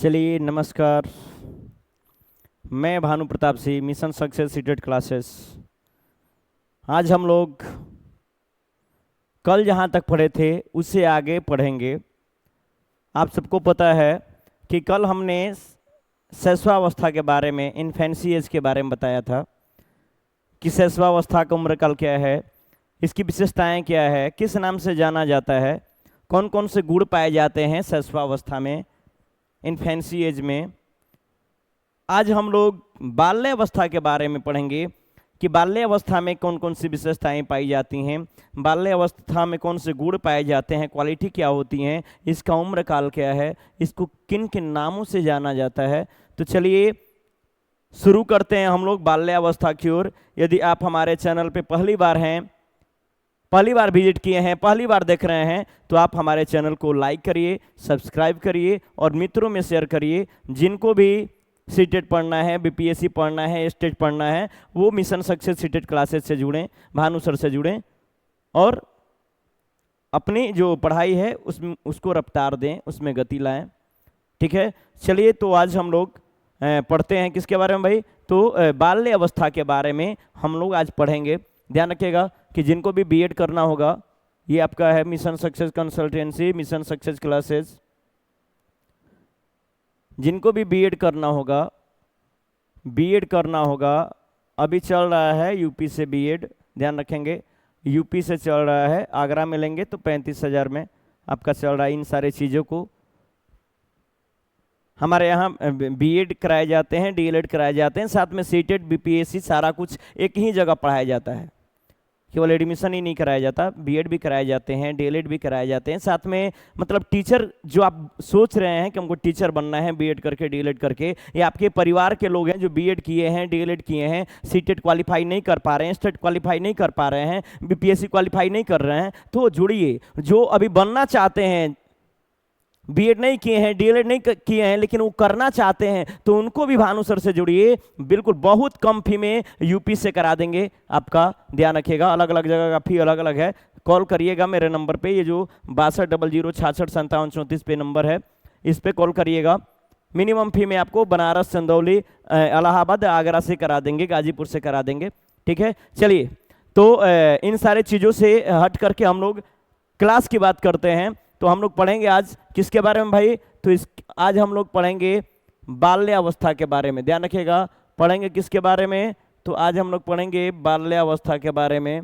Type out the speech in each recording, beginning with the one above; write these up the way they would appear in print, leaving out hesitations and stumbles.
चलिए नमस्कार। मैं Bhanu Pratap Singh, mission success CTET classes. आज हम लोग कल जहाँ तक पढ़े थे उससे आगे पढ़ेंगे। आप सबको पता है कि कल हमने शैशवावस्था के बारे में, इन्फेंसी एज के बारे में बताया था कि शैशवावस्था का उम्रकाल क्या है, इसकी विशेषताएं क्या है, किस नाम से जाना जाता है, कौन कौन से गुण पाए जाते हैं शैशवावस्था में, इन्फेंसी एज में। आज हम लोग बाल्यावस्था के बारे में पढ़ेंगे कि बाल्यावस्था में कौन कौन सी विशेषताएं पाई जाती हैं, बाल्यावस्था में कौन से गुण पाए जाते हैं, क्वालिटी क्या होती हैं, इसका उम्र काल क्या है, इसको किन किन नामों से जाना जाता है। तो चलिए शुरू करते हैं हम लोग बाल्यावस्था की ओर। यदि आप हमारे चैनल पे पहली बार विजिट किए हैं, पहली बार देख रहे हैं, तो आप हमारे चैनल को लाइक करिए, सब्सक्राइब करिए और मित्रों में शेयर करिए। जिनको भी सीटेट पढ़ना है, बीपीएससी पढ़ना है, स्टेट पढ़ना है, वो मिशन सक्सेस सीटेट क्लासेस से जुड़ें, भानु सर से जुड़ें और अपनी जो पढ़ाई है उसको रफ्तार दें, उसमें गति लाएं। ठीक है, चलिए तो आज हम लोग पढ़ते हैं किसके बारे में भाई? तो बाल्य अवस्था के बारे में हम लोग आज पढ़ेंगे। ध्यान रखिएगा कि जिनको भी बीएड करना होगा, ये आपका है mission success consultancy, mission success classes. जिनको भी बीएड करना होगा, अभी चल रहा है यूपी से बीएड, ध्यान रखेंगे यूपी से चल रहा है। आगरा में लेंगे तो 35,000 में आपका चल रहा है। इन सारे चीज़ों को हमारे यहाँ बीएड कराए जाते हैं, डीएलएड कराए जाते हैं, साथ में सीटेट, बीपीएससी सारा कुछ एक ही जगह पढ़ाया जाता है। केवल एडमिशन ही नहीं कराया जाता, बीएड भी कराए जाते हैं, डीएलएड भी कराए जाते हैं। साथ में मतलब टीचर, जो आप सोच रहे हैं कि हमको टीचर बनना है बीएड करके, डीएलएड करके, या आपके परिवार के लोग हैं जो बीएड किए हैं, डीएलएड किए हैं, सीटेट क्वालिफाई नहीं कर पा रहे हैं, स्टेट क्वालिफाई नहीं कर पा रहे हैं, बीपीएससी क्वालिफाई नहीं कर रहे हैं, तो जुड़िए। जो अभी बनना चाहते हैं, बीएड नहीं किए हैं, डीएलएड नहीं किए हैं, लेकिन वो करना चाहते हैं, तो उनको भी भानु सर से जुड़िए। बिल्कुल बहुत कम फी में यूपी से करा देंगे आपका। ध्यान रखिएगा, अलग अलग जगह का फी अलग अलग है। कॉल करिएगा मेरे नंबर पे, ये जो 6200665734 पे नंबर है, इस पे कॉल करिएगा। मिनिमम फी में आपको बनारस, चंदौली, इलाहाबाद, आगरा से करा देंगे, गाजीपुर से करा देंगे। ठीक है, चलिए तो इन सारे चीज़ों से हट करके हम लोग क्लास की बात करते हैं। तो हम लोग पढ़ेंगे आज किसके बारे में भाई? तो आज हम लोग पढ़ेंगे बाल्यावस्था के बारे में। ध्यान रखिएगा, पढ़ेंगे किसके बारे में? तो आज हम लोग पढ़ेंगे बाल्यावस्था के बारे में।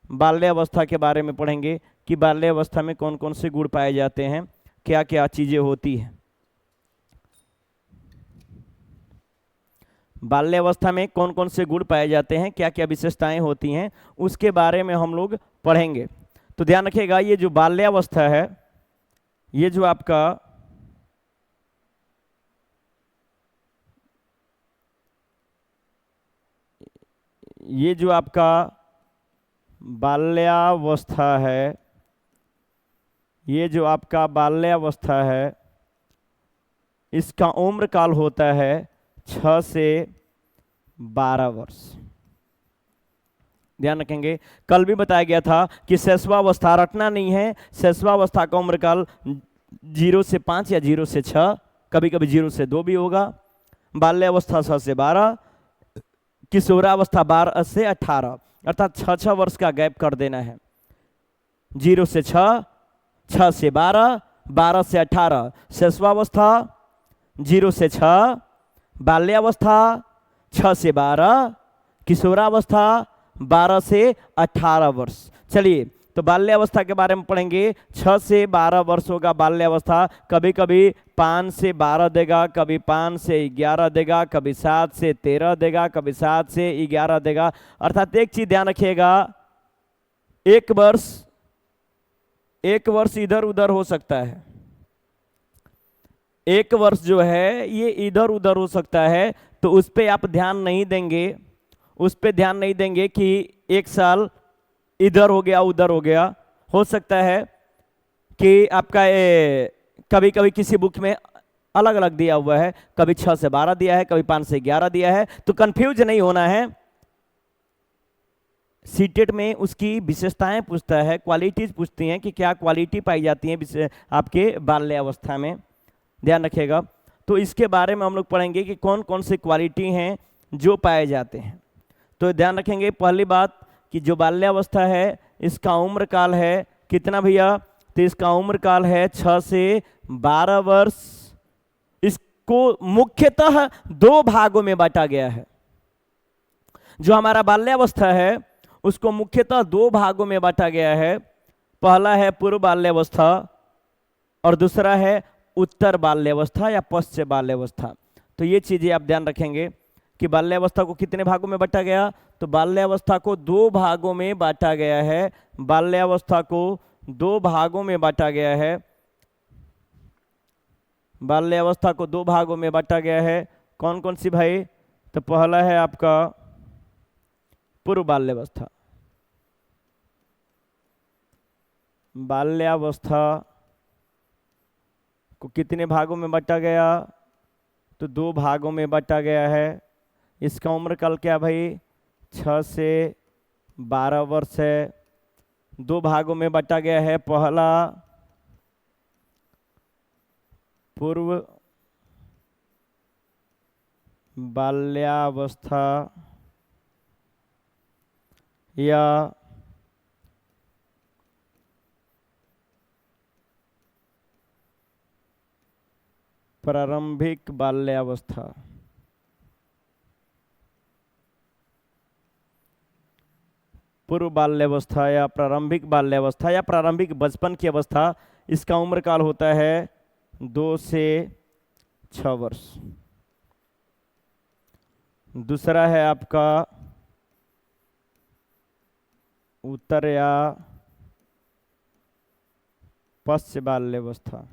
बाल्यावस्था के बारे में पढ़ेंगे कि बाल्यावस्था में कौन कौन से गुण पाए जाते हैं, क्या क्या चीज़ें होती हैं। बाल्यावस्था में कौन कौन से गुण पाए जाते हैं, क्या क्या विशेषताएं होती हैं, उसके बारे में हम लोग पढ़ेंगे। तो ध्यान रखिएगा, ये जो बाल्यावस्था है, ये जो आपका बाल्यावस्था है, ये जो आपका बाल्यावस्था है, इसका उम्र काल होता है 6 से 12 वर्ष। ध्यान रखेंगे, कल भी बताया गया था कि शैशवावस्था रटना नहीं है। शैशवावस्था का उम्र काल 0 से 5 या 0 से 6, कभी कभी 0 से 2 भी होगा। बाल्यावस्था 6 से 12, किशोरावस्था 12 से 18, अर्थात 6 वर्ष का गैप कर देना है। 0 से 6, 6 से 12, 12 से 18 शैशवावस्था, 0 से 6 बाल्यावस्था, 6 से 12 किशोरावस्था, 12 से 18 वर्ष। चलिए तो बाल्यावस्था के बारे में पढ़ेंगे। 6 से 12 वर्षों का बाल्यावस्था, कभी कभी 5 से 12 देगा, कभी 5 से 11 देगा, कभी 7 से 13 देगा, कभी 7 से 11 देगा। अर्थात एक चीज ध्यान रखिएगा, एक वर्ष इधर उधर हो सकता है। एक वर्ष जो है ये इधर उधर हो सकता है, तो उस पर आप ध्यान नहीं देंगे, उस पर ध्यान नहीं देंगे कि एक साल इधर हो गया उधर हो गया। हो सकता है कि आपका कभी कभी किसी बुक में अलग अलग दिया हुआ है, कभी 6 से 12 दिया है, कभी 5 से 11 दिया है, तो कंफ्यूज नहीं होना है। सीटेट में उसकी विशेषताएं पूछता है, क्वालिटीज पूछती हैं कि क्या क्वालिटी पाई जाती है आपके बाल्यावस्था में। ध्यान रखिएगा। तो इसके बारे में हम लोग पढ़ेंगे कि कौन कौन सी क्वालिटी हैं जो पाए जाते हैं। तो ध्यान रखेंगे, पहली बात कि जो बाल्यावस्था है इसका उम्र काल है कितना भैया, तो इसका उम्र काल है 6 से 12 वर्ष। इसको मुख्यतः 2 भागों में बांटा गया है। जो हमारा बाल्यावस्था है उसको मुख्यतः 2 भागों में बांटा गया है। पहला है पूर्व बाल्यावस्था और दूसरा है उत्तर बाल्यावस्था या पश्चिम बाल्यावस्था। तो ये चीजें आप ध्यान रखेंगे कि बाल्यावस्था को कितने भागों में बांटा गया, तो बाल्यावस्था को 2 भागों में बांटा गया है। बाल्यावस्था को 2 भागों में बांटा गया है। बाल्यावस्था को 2 भागों में बांटा गया है। कौन कौन सी भाई, तो पहला है आपका पूर्व बाल्यावस्था। बाल्यावस्था को कितने भागों में बांटा गया, तो 2 भागों में बांटा गया है। इसका उम्र काल क्या भाई, 6 से 12 वर्ष है। 2 भागों में बांटा गया है। पहला पूर्व बाल्यावस्था या प्रारंभिक बाल्यावस्था। पूर्व बाल्यावस्था या प्रारंभिक बाल्यावस्था या प्रारंभिक बचपन की अवस्था, इसका उम्र काल होता है 2 से 6 वर्ष। दूसरा है आपका उत्तर या पश्चिम बाल्यावस्था।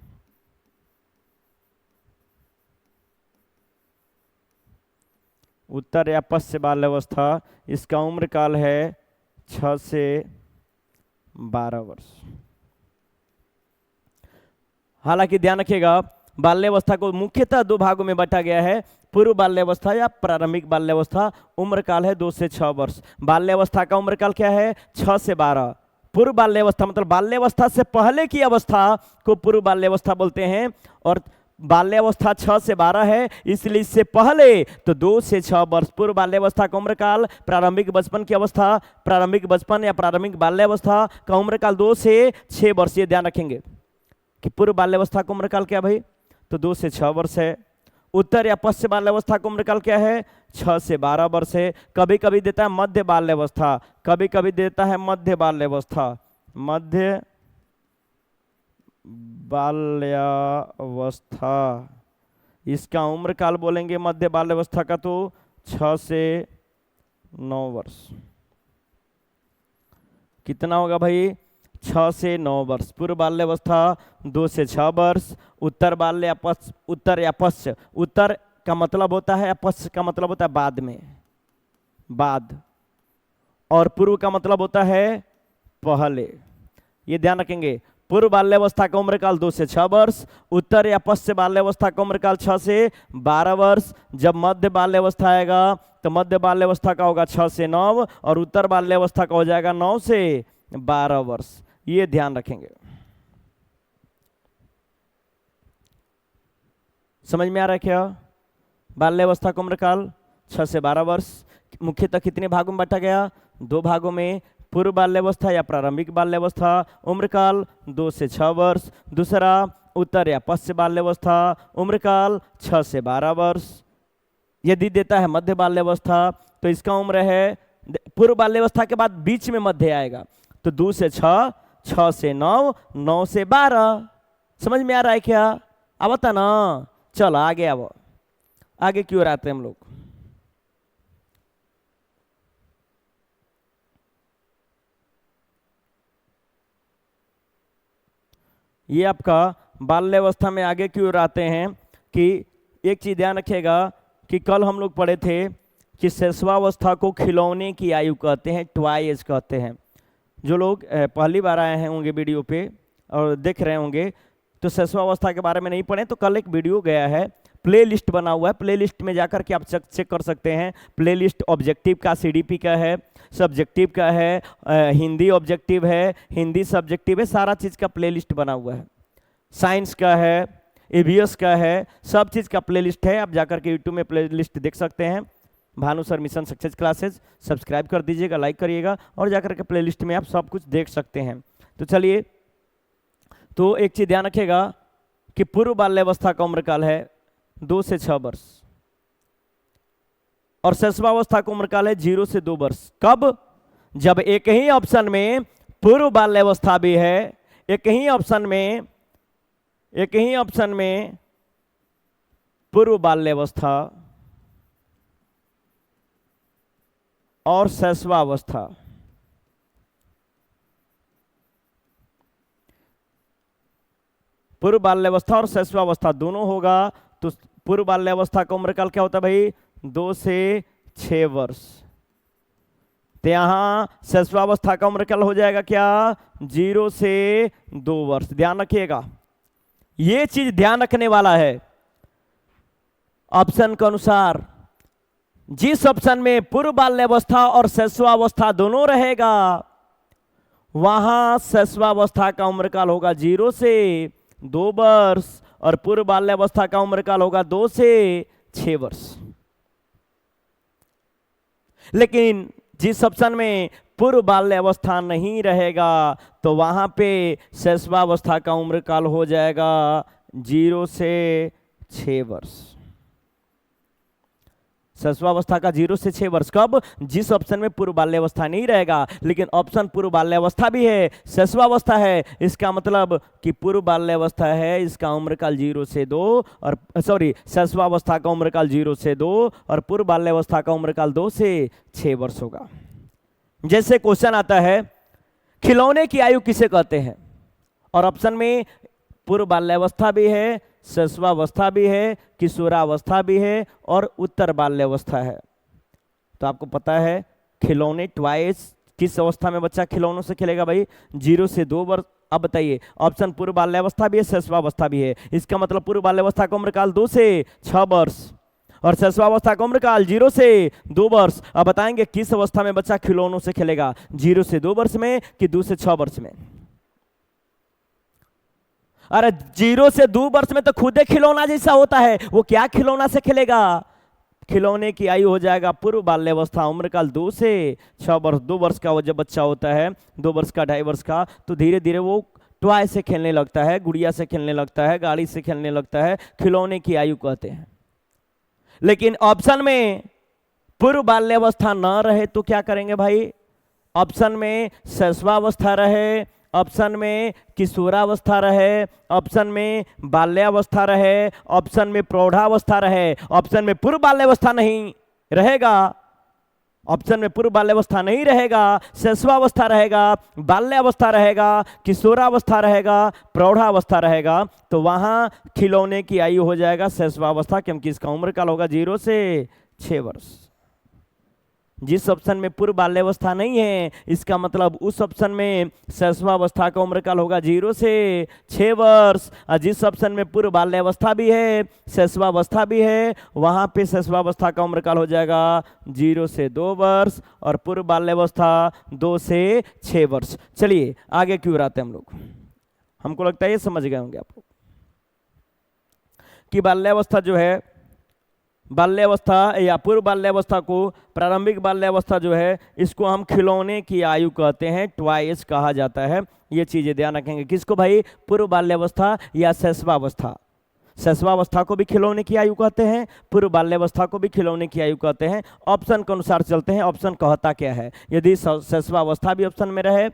उत्तर या पश्चिम बाल्यावस्था, इसका उम्र काल है 6 से 12 वर्ष। हालांकि ध्यान रखिएगा, बाल्यावस्था को मुख्यतः 2 भागों में बांटा गया है। पूर्व बाल्यावस्था या प्रारंभिक बाल्यावस्था, उम्र काल है 2 से 6 वर्ष। बाल्यावस्था का उम्र काल क्या है, 6 से 12। पूर्व बाल्यावस्था मतलब बाल्यावस्था से पहले की अवस्था को पूर्व बाल्यावस्था बोलते हैं। और बाल्यावस्था 6 से 12 है, इसलिए इससे पहले तो 2 से 6 वर्ष पूर्व बाल्यावस्था का उम्र काल। प्रारंभिक बचपन की अवस्था, प्रारंभिक बचपन या प्रारंभिक बाल्यावस्था का उम्र काल 2 से 6 वर्ष। ये ध्यान रखेंगे कि पूर्व बाल्यावस्था का उम्र काल क्या भाई, तो 2 से 6 वर्ष है। उत्तर या पश्चिम बाल्यावस्था का उम्र काल क्या है, 6 से 12 वर्ष है। कभी कभी देता है मध्य बाल्यावस्था, कभी कभी देता है मध्य बाल्यावस्था। मध्य बाल्यावस्था, इसका उम्र काल बोलेंगे मध्य बाल्यावस्था का तो 6 से 9 वर्ष। कितना होगा भाई, 6 से 9 वर्ष। पूर्व बाल्यावस्था 2 से 6 वर्ष। उत्तर उत्तर या पश्च, उत्तर का मतलब होता है, पश्च का मतलब होता है बाद में, बाद। और पूर्व का मतलब होता है पहले। ये ध्यान रखेंगे, पूर्व बाल्यावस्था का उम्र काल 2 से 6 वर्ष। उत्तर या पश्चिम बाल्यावस्था का उम्र काल 6 से 12 वर्ष। जब मध्य बाल्यावस्था आएगा तो मध्य बाल्यावस्था का होगा 6 से 9 और उत्तर बाल्यावस्था का हो जाएगा 9 से 12 वर्ष। ये ध्यान रखेंगे। समझ में आ रहा है क्या? बाल्यावस्था का उम्र काल 6 से 12 वर्ष मुख्यतः कितने भागों में बांटा गया, 2 भागों में। पूर्व बाल्यावस्था या प्रारंभिक बाल्यावस्था, उम्र काल 2 से 6 वर्ष। दूसरा उत्तर या पश्चिम बाल्यावस्था, उम्र काल 6 से 12 वर्ष। यदि देता है मध्य बाल्यावस्था तो इसका उम्र है, पूर्व बाल्यावस्था के बाद बीच में मध्य आएगा तो 2 से 6, 6 से 9, 9 से 12। समझ में आ रहा है क्या? अब बता ना, चलो आगे। अब आगे क्यों आते हैं हम लोग? ये आपका बाल्यावस्था में आगे क्यों आते हैं कि एक चीज ध्यान रखिएगा कि कल हम लोग पढ़े थे कि शैशवावस्था को खिलौने की आयु कहते हैं, टॉय एज कहते हैं। जो लोग पहली बार आए हैं होंगे वीडियो पे और देख रहे होंगे तो शैशवावस्था के बारे में नहीं पढ़े तो कल एक वीडियो गया है, प्ले लिस्ट बना हुआ है, प्ले लिस्ट में जाकर के आप चेक कर सकते हैं। प्ले लिस्ट ऑब्जेक्टिव का, सीडीपी का है, सब्जेक्टिव का है, हिंदी ऑब्जेक्टिव है, हिंदी सब्जेक्टिव है, सारा चीज़ का प्ले लिस्ट बना हुआ है। साइंस का है, EVS का है, सब चीज़ का प्लेलिस्ट है। आप जाकर के यूट्यूब में प्लेलिस्ट देख सकते हैं, Bhanu sir mission success classes. Subscribe कर दीजिएगा, लाइक करिएगा और जाकर के प्लेलिस्ट में आप सब कुछ देख सकते हैं। तो चलिए, तो एक चीज़ ध्यान रखिएगा कि पूर्व बाल्यावस्था का उम्र काल है 2 से 6 वर्ष और शैशवावस्था का उम्र काल है 0 से 2 वर्ष। कब? जब एक ही ऑप्शन में पूर्व बाल्यावस्था भी है, एक ही ऑप्शन में पूर्व बाल्यावस्था और शैशवावस्था, पूर्व बाल्यावस्था और शैशवावस्था दोनों होगा। तो पूर्व बाल्यावस्था का उम्र काल क्या होता है भाई? 2 से 6 वर्ष। तो यहां शैशवावस्था का उम्र काल हो जाएगा क्या? 0 से 2 वर्ष। ध्यान रखिएगा, ये चीज ध्यान रखने वाला है। ऑप्शन के अनुसार जिस ऑप्शन में पूर्व बाल्यावस्था और शैशवावस्था दोनों रहेगा, वहां शैशवावस्था का उम्र काल होगा 0 से 2 वर्ष और पूर्व बाल्यावस्था का उम्र काल होगा 2 से 6 वर्ष। लेकिन जिस ऑप्शन में पूर्व बाल्यावस्था नहीं रहेगा, तो वहां पे शैशवावस्था का उम्र काल हो जाएगा 0 से 6 वर्ष। शैशवावस्था का 0 से 6 वर्ष। कब? जिस ऑप्शन में पूर्व बाल्यावस्था नहीं रहेगा, लेकिन ऑप्शन पूर्व बाल्यावस्था भी है, शैशवावस्था है। इसका मतलब कि पूर्व बाल्यावस्था है, इसका उम्र काल 0 से 2 और शैशवावस्था का उम्र काल 0 से 2 और पूर्व बाल्यावस्था का उम्र काल 2 से 6 वर्ष होगा। जैसे क्वेश्चन आता है, खिलौने की आयु किसे कहते हैं? और ऑप्शन में पूर्व बाल्यावस्था भी है, शैशवावस्था भी है, किशोरावस्था भी है और उत्तर बाल्यावस्था है। तो आपको पता है खिलौने ट्वाइस किस अवस्था में बच्चा खिलौनों से खेलेगा भाई? 0 से 2 वर्ष। अब बताइए, ऑप्शन पूर्व बाल्यावस्था भी है, शैशवावस्था भी है। इसका मतलब पूर्व बाल्यावस्था का उम्र काल 2 से 6 वर्ष और शैशवावस्था का उम्र काल 0 से 2 वर्ष। अब बताएंगे किस अवस्था में बच्चा खिलौनों से खेलेगा, 0 से 2 वर्ष में कि 2 से 6 वर्ष में? अरे 0 से 2 वर्ष में तो खुद खिलौना जैसा होता है, वो क्या खिलौना से खेलेगा? खिलौने की आयु हो जाएगा पूर्व बाल्यावस्था, उम्र काल 2 से 6 वर्ष। 2 वर्ष का वो जब बच्चा होता है, 2 वर्ष का, 2.5 वर्ष का, तो धीरे धीरे वो टॉय से खेलने लगता है, गुड़िया से खेलने लगता है, गाड़ी से खेलने लगता है। खिलौने की आयु कहते हैं। लेकिन ऑप्शन में पूर्व बाल्यावस्था न रहे तो क्या करेंगे भाई? ऑप्शन में शैशवावस्था रहे, ऑप्शन में किशोरावस्था रहे, ऑप्शन में बाल्यावस्था रहे, ऑप्शन में प्रौढ़ावस्था रहे, ऑप्शन में पूर्व बाल्यावस्था नहीं रहेगा, ऑप्शन में पूर्व बाल्यावस्था नहीं रहेगा, शैशवावस्था रहेगा, बाल्यावस्था रहेगा, किशोरावस्था रहेगा, प्रौढ़ावस्था रहेगा, तो वहां खिलौने की आयु हो जाएगा शैशवावस्था, क्योंकि इसका उम्र काल होगा 0 से 6 वर्ष। जिस ऑप्शन में पूर्व बाल्यावस्था नहीं है, इसका मतलब उस ऑप्शन में शैशवावस्था का उम्र काल होगा 0 से 6 वर्ष। और जिस ऑप्शन में पूर्व बाल्यावस्था भी है, शैशवावस्था भी है, वहां पे शैशवावस्था का उम्र काल हो जाएगा 0 से 2 वर्ष और पूर्व बाल्यावस्था 2 से 6 वर्ष। चलिए आगे क्यों आते हैं हम लोग। हमको लगता है ये समझ गए होंगे आप लोग कि बाल्यावस्था जो है, बाल्यावस्था या पूर्व बाल्यावस्था को, प्रारंभिक बाल्यावस्था जो है, इसको हम खिलौने की आयु कहते हैं, ट्वाइस कहा जाता है। ये चीजें ध्यान रखेंगे। किसको भाई? पूर्व बाल्यावस्था या शैशवावस्था। शैशवावस्था को भी खिलौने की आयु कहते हैं, पूर्व बाल्यावस्था को भी खिलौने की आयु कहते हैं। ऑप्शन के अनुसार चलते हैं, ऑप्शन कहता क्या है। यदि शैशवावस्था भी ऑप्शन में रहे,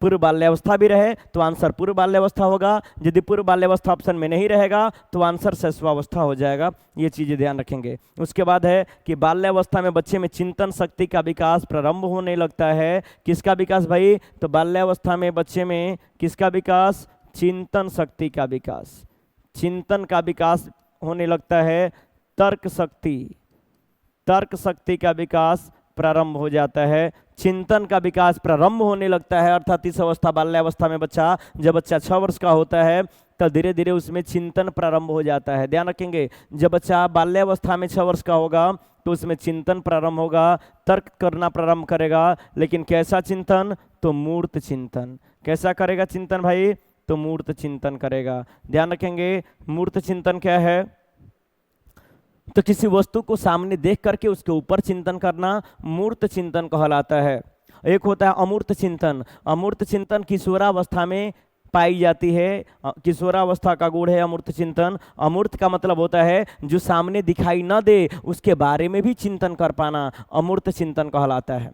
पूर्व बाल्यावस्था भी रहे, तो आंसर पूर्व बाल्यावस्था होगा। यदि पूर्व बाल्यावस्था ऑप्शन में नहीं रहेगा तो आंसर शैशवावस्था हो जाएगा। ये चीजें ध्यान रखेंगे। उसके बाद है कि बाल्यावस्था में बच्चे में चिंतन शक्ति का विकास प्रारंभ होने लगता है। किसका विकास भाई? तो बाल्यावस्था में बच्चे में किसका विकास? चिंतन शक्ति का विकास। चिंतन का विकास होने लगता है, तर्क शक्ति का विकास प्रारंभ हो जाता है। चिंतन का विकास प्रारंभ होने लगता है, अर्थात इस अवस्था बाल्यावस्था में बच्चा, जब बच्चा 6 वर्ष का होता है तो धीरे धीरे उसमें चिंतन प्रारंभ हो जाता है। ध्यान रखेंगे, जब बच्चा बाल्यावस्था में 6 वर्ष का होगा तो उसमें चिंतन प्रारंभ होगा, तर्क करना प्रारंभ करेगा। लेकिन कैसा चिंतन? तो मूर्त चिंतन। कैसा करेगा चिंतन भाई? तो मूर्त चिंतन करेगा। ध्यान रखेंगे, मूर्त चिंतन क्या है? तो किसी वस्तु को सामने देख करके उसके ऊपर चिंतन करना मूर्त चिंतन कहलाता है। एक होता है अमूर्त चिंतन। अमूर्त चिंतन किशोरावस्था में पाई जाती है। किशोरावस्था का गुण है अमूर्त चिंतन। अमूर्त का मतलब होता है जो सामने दिखाई न दे उसके बारे में भी चिंतन कर पाना अमूर्त चिंतन कहलाता है।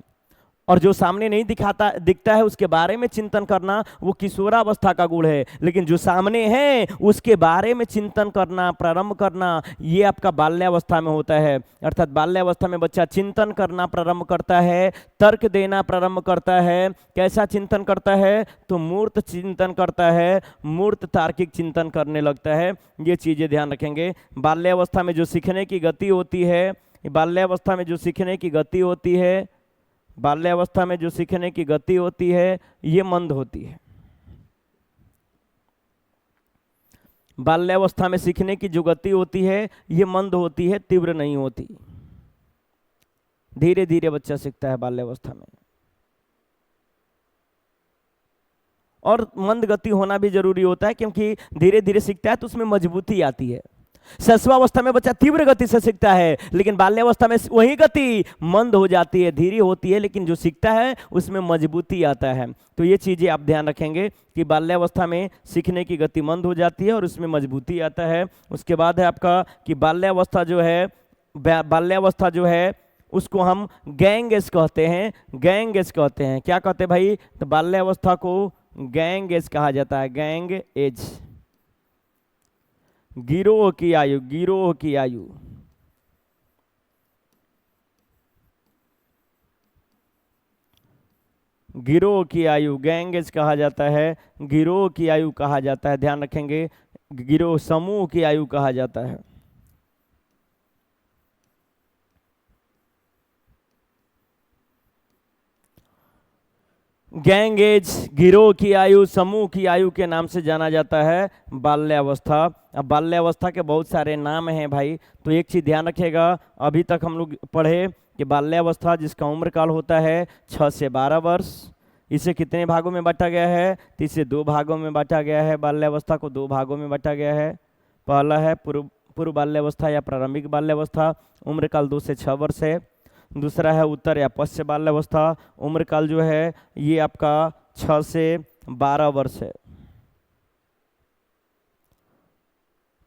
और जो सामने नहीं दिखता है उसके बारे में चिंतन करना वो किशोरावस्था का गुण है। लेकिन जो सामने है उसके बारे में चिंतन करना, प्रारंभ करना, ये आपका बाल्यावस्था में होता है। अर्थात बाल्यावस्था में बच्चा चिंतन करना प्रारंभ करता है, तर्क देना प्रारंभ करता है। कैसा चिंतन करता है? तो मूर्त चिंतन करता है, मूर्त तार्किक चिंतन करने लगता है। ये चीजें ध्यान रखेंगे। बाल्यावस्था में जो सीखने की गति होती है, बाल्यावस्था में जो सीखने की गति होती है, बाल्यावस्था में जो सीखने की गति होती है ये मंद होती है। बाल्यावस्था में सीखने की जो गति होती है ये मंद होती है, तीव्र नहीं होती। धीरे धीरे बच्चा सीखता है बाल्यावस्था में। और मंद गति होना भी जरूरी होता है क्योंकि धीरे धीरे सीखता है तो उसमें मजबूती आती है। शैशवावस्था में बच्चा तीव्र गति से सीखता है, लेकिन बाल्यावस्था में वही गति मंद हो जाती है, धीरे होती है, लेकिन जो सीखता है उसमें मजबूती आता है। तो ये चीजें आप ध्यान रखेंगे कि बाल्यावस्था में सीखने की गति मंद हो जाती है और उसमें मजबूती आता है। उसके बाद है आपका कि बाल्यावस्था जो है उसको हम गैंग एज कहते हैं। गैंग एज कहते हैं, क्या कहते हैं भाई? तो बाल्यावस्था को गैंग एज कहा जाता है। गैंग एज, गिरोह की आयु, गिरोह की आयु। गिरोह की आयु गैंग एज कहा जाता है, गिरोह की आयु कहा जाता है। ध्यान रखेंगे, गिरोह समूह की आयु कहा जाता है। गैंग एज, गिरोह की आयु, समूह की आयु के नाम से जाना जाता है बाल्यावस्था। अब बाल्यावस्था के बहुत सारे नाम हैं भाई, तो एक चीज ध्यान रखिएगा। अभी तक हम लोग पढ़े कि बाल्यावस्था जिसका उम्र काल होता है 6 से 12 वर्ष। इसे कितने भागों में बांटा गया है? तो इसे 2 भागों में बांटा गया है। बाल्यावस्था को 2 भागों में बांटा गया है। पहला है पूर्व बाल्यावस्था या प्रारंभिक बाल्यावस्था, उम्र काल 2 से 6 वर्ष है। दूसरा है उत्तर या पश्चिम बाल्यावस्था, उम्र काल जो है ये आपका 6 से 12 वर्ष है।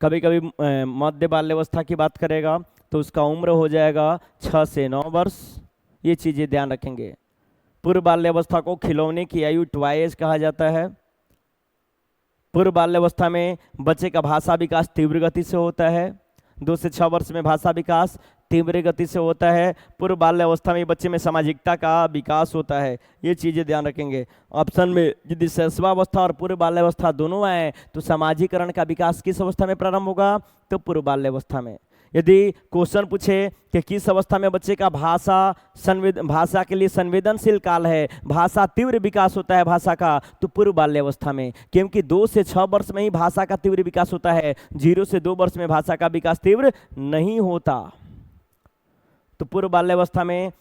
कभी कभी मध्य बाल्यावस्था की बात करेगा तो उसका उम्र हो जाएगा 6 से 9 वर्ष। ये चीजें ध्यान रखेंगे। पूर्व बाल्यावस्था को खिलौने की आयु ट्वाइस कहा जाता है। पूर्व बाल्यावस्था में बच्चे का भाषा विकास तीव्र गति से होता है। 2 से 6 वर्ष में भाषा विकास तीव्र गति से होता है। पूर्व बाल्यावस्था में बच्चे में सामाजिकता का विकास होता है। ये चीजें ध्यान रखेंगे। ऑप्शन में यदि शैशवावस्था और पूर्व बाल्यावस्था दोनों आए तो सामाजिकरण का विकास किस अवस्था में प्रारंभ होगा? तो पूर्व बाल्यावस्था में। यदि क्वेश्चन पूछे कि किस अवस्था में बच्चे का भाषा के लिए संवेदनशील काल है, भाषा तीव्र विकास होता है भाषा का, तो पूर्व बाल्यावस्था में। क्योंकि 2 से 6 वर्ष में ही भाषा का तीव्र विकास होता है, 0 से 2 वर्ष में भाषा का विकास तीव्र नहीं होता। तो पूर्व बाल्यावस्था में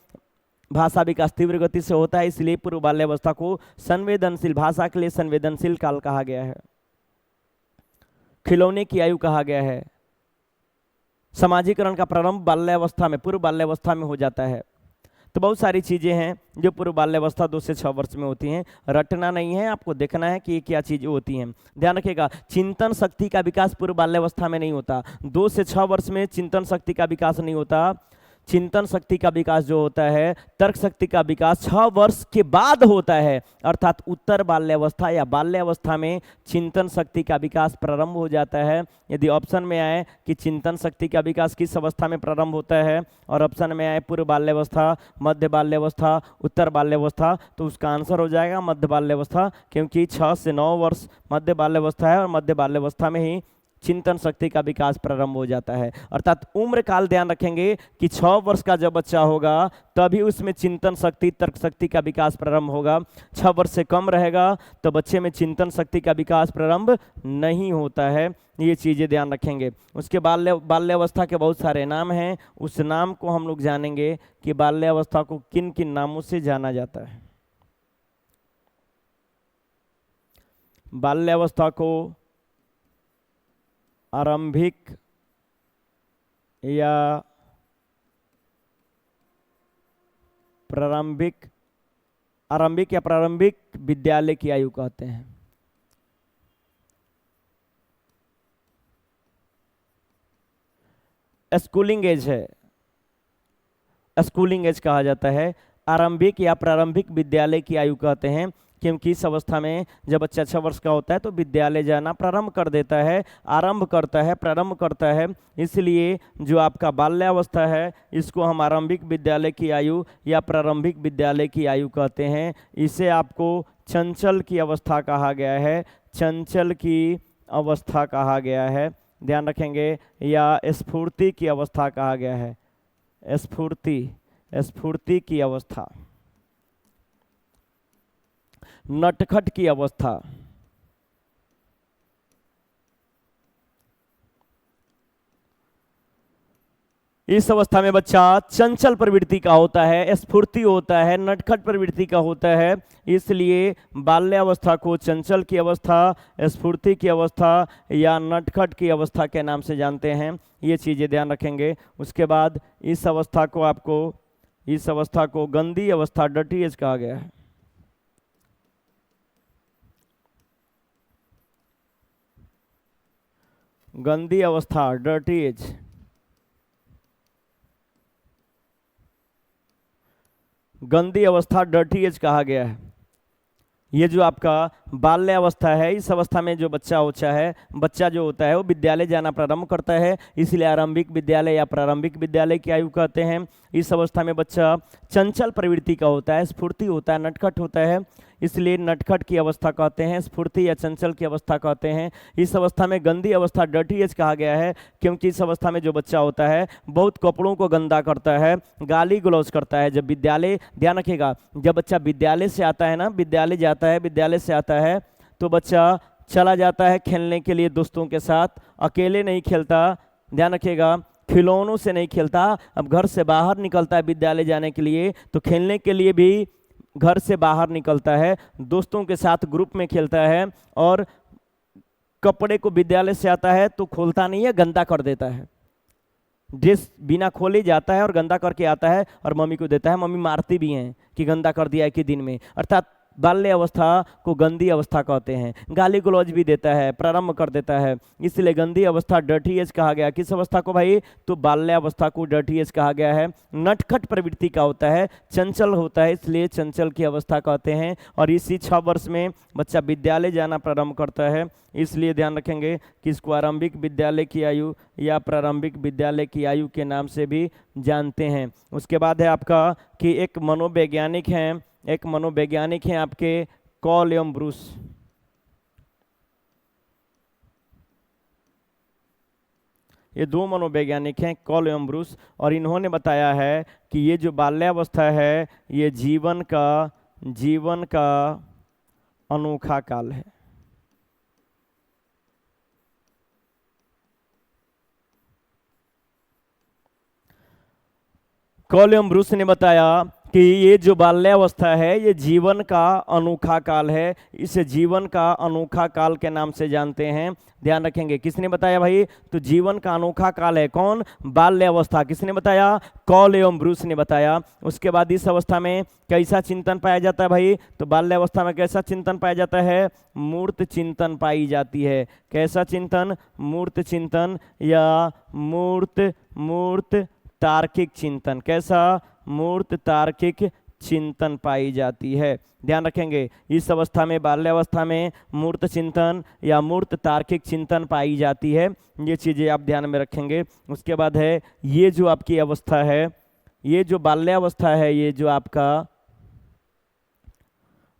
भाषा विकास तीव्र गति से होता है, इसलिए पूर्व बाल्यावस्था को संवेदनशील, भाषा के लिए संवेदनशील काल कहा गया है। खिलौने की आयु कहा गया है। सामाजिकरण का प्रारंभ बाल्यावस्था में, पूर्व बाल्यावस्था में हो जाता है। तो बहुत सारी चीजें हैं जो पूर्व बाल्यावस्था 2 से 6 वर्ष में होती हैं। रटना नहीं है, आपको देखना है कि ये क्या चीजें होती हैं। ध्यान रखिएगा, चिंतन शक्ति का विकास पूर्व बाल्यावस्था में नहीं होता। 2 से 6 वर्ष में चिंतन शक्ति का विकास नहीं होता। चिंतन शक्ति का विकास जो होता है, तर्क शक्ति का विकास 6 वर्ष के बाद होता है। अर्थात उत्तर बाल्यावस्था या बाल्यावस्था में चिंतन शक्ति का विकास प्रारंभ हो जाता है। यदि ऑप्शन में आए कि चिंतन शक्ति का विकास किस अवस्था में प्रारंभ होता है और ऑप्शन में आए पूर्व बाल्यावस्था, मध्य बाल्यावस्था, उत्तर बाल्यावस्था, तो उसका आंसर हो जाएगा मध्य बाल्यावस्था। क्योंकि 6 से 9 वर्ष मध्य बाल्यावस्था है और मध्य बाल्यावस्था में ही चिंतन शक्ति का विकास प्रारंभ हो जाता है। अर्थात उम्र काल ध्यान रखेंगे कि 6 वर्ष का जब बच्चा होगा तभी उसमें चिंतन शक्ति, तर्क शक्ति का विकास प्रारंभ होगा। 6 वर्ष से कम रहेगा तो बच्चे में चिंतन शक्ति का विकास प्रारंभ नहीं होता है। ये चीजें ध्यान रखेंगे। उसके बाल्यावस्था के बहुत सारे नाम हैं, उस नाम को हम लोग जानेंगे कि बाल्यावस्था को किन किन नामों से जाना जाता है। बाल्यावस्था को आरंभिक या प्रारंभिक विद्यालय की आयु कहते हैं। स्कूलिंग एज है, स्कूलिंग एज कहा जाता है। आरंभिक या प्रारंभिक विद्यालय की आयु कहते हैं, क्योंकि इस अवस्था में जब बच्चा 6 वर्ष का होता है तो विद्यालय जाना प्रारंभ कर देता है, प्रारंभ करता है। इसलिए जो आपका बाल्यावस्था है इसको हम आरंभिक विद्यालय की आयु या प्रारंभिक विद्यालय की आयु कहते हैं। इसे आपको चंचल की अवस्था कहा गया है, चंचल की अवस्था कहा गया है, ध्यान रखेंगे, या स्फूर्ति की अवस्था कहा गया है, स्फूर्ति की अवस्था, नटखट की अवस्था। इस अवस्था में बच्चा चंचल प्रवृत्ति का होता है, स्फूर्ति होता है, नटखट प्रवृत्ति का होता है। इसलिए बाल्यावस्था को चंचल की अवस्था, स्फूर्ति की अवस्था या नटखट की अवस्था के नाम से जानते हैं। ये चीजें ध्यान रखेंगे। उसके बाद इस अवस्था को गंदी अवस्था, डर्टी एज कहा गया है। गंदी अवस्था, डर्टी एज। गंदी अवस्था, डर्टी एज कहा गया है। ये जो आपका बाल्यावस्था है, इस अवस्था में जो बच्चा होता है वो विद्यालय जाना प्रारंभ करता है, इसलिए आरंभिक विद्यालय या प्रारंभिक विद्यालय की आयु कहते हैं। इस अवस्था में बच्चा चंचल प्रवृत्ति का होता है, स्फूर्ति होता है, नटखट होता है, इसलिए नटखट की अवस्था कहते हैं, स्फूर्ति या चंचल की अवस्था कहते हैं। इस अवस्था में गंदी अवस्था, डर्टी एज कहा गया है, क्योंकि इस अवस्था में जो बच्चा होता है बहुत कपड़ों को गंदा करता है, गाली गलौज करता है। जब विद्यालय, ध्यान रखिएगा, जब बच्चा विद्यालय से आता है ना, विद्यालय से आता है तो बच्चा चला जाता है खेलने के लिए दोस्तों के साथ, अकेले नहीं खेलता, ध्यान रखिएगा, खिलौनों से नहीं खेलता। अब घर से बाहर निकलता है विद्यालय जाने के लिए तो खेलने के लिए भी घर से बाहर निकलता है, दोस्तों के साथ ग्रुप में खेलता है, और कपड़े को विद्यालय से आता है तो खोलता नहीं है, गंदा कर देता है। ड्रेस बिना खोले जाता है और गंदा करके आता है और मम्मी को देता है। मम्मी मारती भी हैं कि गंदा कर दिया एक ही दिन में। अर्थात बाल्य अवस्था को गंदी अवस्था कहते हैं। गाली गलौज भी देता है, प्रारंभ कर देता है, इसलिए गंदी अवस्था, डर्टी एज कहा गया। किस अवस्था को भाई? तो बाल्य अवस्था को डर्टी एज कहा गया है। नटखट प्रवृत्ति का होता है, चंचल होता है, इसलिए चंचल की अवस्था कहते हैं। और इसी 6 वर्ष में बच्चा विद्यालय जाना प्रारंभ करता है, इसलिए ध्यान रखेंगे कि इसको आरंभिक विद्यालय की आयु या प्रारंभिक विद्यालय की आयु के नाम से भी जानते हैं। उसके बाद है आपका कि एक मनोवैज्ञानिक हैं आपके कॉल एवं ब्रूस। ये 2 मनोवैज्ञानिक हैं, कॉल एवं ब्रूस, और इन्होंने बताया है कि ये जो बाल्यावस्था है ये जीवन का अनोखा काल है। कॉल एवं ब्रूस ने बताया कि ये जो बाल्यावस्था है ये जीवन का अनोखा काल है, इसे जीवन का अनोखा काल के नाम से जानते हैं। ध्यान रखेंगे, किसने बताया भाई? तो जीवन का अनोखा काल है कौन? बाल्यावस्था। किसने बताया? कॉल एवं ब्रूस ने बताया। उसके बाद इस अवस्था में कैसा चिंतन पाया जाता है भाई? तो बाल्यावस्था में कैसा चिंतन पाया जाता है? मूर्त चिंतन पाई जाती है। कैसा चिंतन? मूर्त चिंतन या मूर्त तार्किक चिंतन। कैसा? मूर्त तार्किक चिंतन पाई जाती है। ध्यान रखेंगे, इस अवस्था में, बाल्यावस्था में मूर्त चिंतन या मूर्त तार्किक चिंतन पाई जाती है। ये चीजें आप ध्यान में रखेंगे। उसके बाद है ये जो आपकी अवस्था है, ये जो बाल्यावस्था है, ये जो आपका,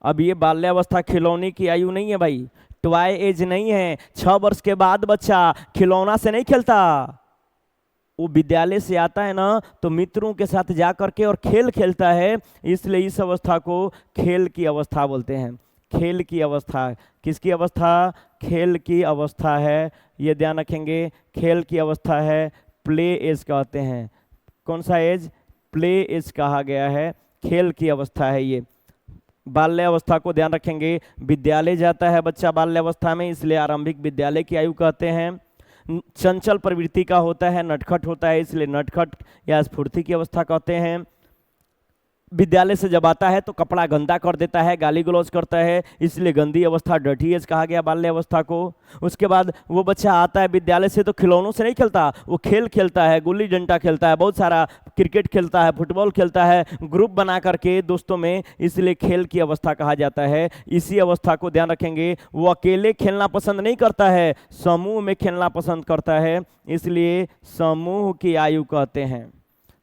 अब ये बाल्यावस्था खिलौने की आयु नहीं है भाई, टॉय एज नहीं है। 6 वर्ष के बाद बच्चा खिलौना से नहीं खेलता, वो विद्यालय से आता है ना तो मित्रों के साथ जा करके और खेल खेलता है, इसलिए इस अवस्था को खेल की अवस्था बोलते हैं। खेल की अवस्था, किसकी अवस्था? खेल की अवस्था है। ये ध्यान रखेंगे, खेल की अवस्था है, प्ले एज कहते हैं। कौन सा एज? प्ले एज कहा गया है, खेल की अवस्था है ये। बाल्यावस्था को ध्यान रखेंगे, विद्यालय जाता है बच्चा बाल्यावस्था में, इसलिए आरंभिक विद्यालय की आयु कहते हैं। चंचल प्रवृत्ति का होता है, नटखट होता है, इसलिए नटखट या स्फूर्ति की अवस्था कहते हैं। विद्यालय से जब आता है तो कपड़ा गंदा कर देता है, गाली गलौज करता है, इसलिए गंदी अवस्था, डर्टी एज कहा गया बाल्य अवस्था को। उसके बाद वो बच्चा आता है विद्यालय से तो खिलौनों से नहीं खेलता, वो खेल खेलता है, गुल्ली डंडा खेलता है, बहुत सारा क्रिकेट खेलता है, फुटबॉल खेलता है, ग्रुप बना करके दोस्तों में, इसलिए खेल की अवस्था कहा जाता है। इसी अवस्था को ध्यान रखेंगे। वो अकेले खेलना पसंद नहीं करता है, समूह में खेलना पसंद करता है, इसलिए समूह की आयु कहते हैं।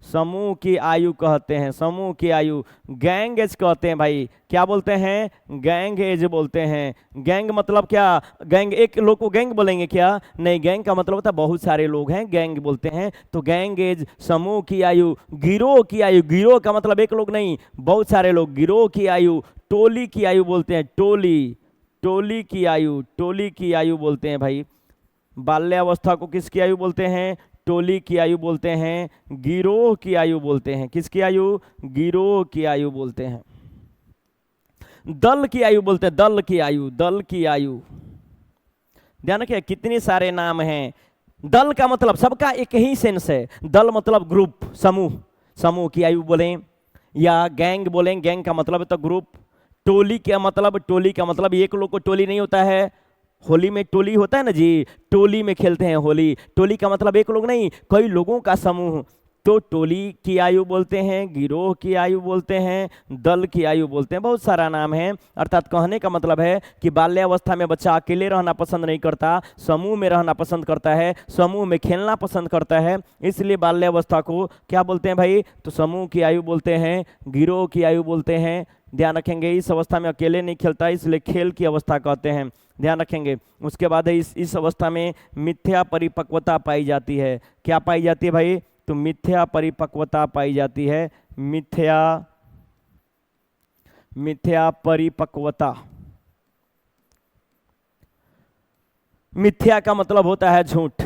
समूह की आयु कहते हैं, समूह की आयु। गैंग एज कहते हैं भाई, क्या बोलते हैं? गैंग एज बोलते हैं। गैंग मतलब क्या? गैंग एक लोग को गैंग बोलेंगे क्या? नहीं, गैंग का मतलब होता है बहुत सारे लोग हैं, गैंग बोलते हैं। तो गैंग एज, समूह की आयु। गिरोह की आयु, गिरोह का मतलब एक लोग नहीं, बहुत सारे लोग। गिरोह की आयु। टोली की आयु बोलते हैं, टोली, टोली की आयु, टोली की आयु बोलते हैं भाई। बाल्यावस्था को किसकी आयु बोलते हैं? टोली की आयु बोलते हैं, गिरोह की आयु बोलते हैं। किसकी आयु? गिरोह की आयु बोलते हैं। दल की आयु बोलते हैं, दल की आयु, दल की आयु। ध्यान रखिए कितने सारे नाम हैं। दल का मतलब सबका एक ही सेंस है, दल मतलब ग्रुप, समूह, समूह की आयु बोलें या गैंग बोलें, गैंग का मतलब है तो ग्रुप। टोली का मतलब, टोली का मतलब एक लोग को टोली नहीं होता है, होली में टोली होता है ना जी, टोली में खेलते हैं होली। टोली का मतलब एक लोग नहीं, कई लोगों का समूह, तो टोली की आयु बोलते हैं, गिरोह की आयु बोलते हैं, दल की आयु बोलते हैं। बहुत सारा नाम है। अर्थात कहने का मतलब है कि बाल्यावस्था में बच्चा अकेले रहना पसंद नहीं करता, समूह में रहना पसंद करता है, समूह में खेलना पसंद करता है, इसलिए बाल्यावस्था को क्या बोलते हैं भाई? तो समूह की आयु बोलते हैं, गिरोह की आयु बोलते हैं। ध्यान रखेंगे इस अवस्था में अकेले नहीं खेलता, इसलिए खेल की अवस्था कहते हैं। ध्यान रखेंगे। उसके बाद इस अवस्था में मिथ्या परिपक्वता पाई जाती है। क्या पाई जाती है भाई? तो मिथ्या परिपक्वता पाई जाती है। मिथ्या, मिथ्या परिपक्वता। मिथ्या का मतलब होता है झूठ।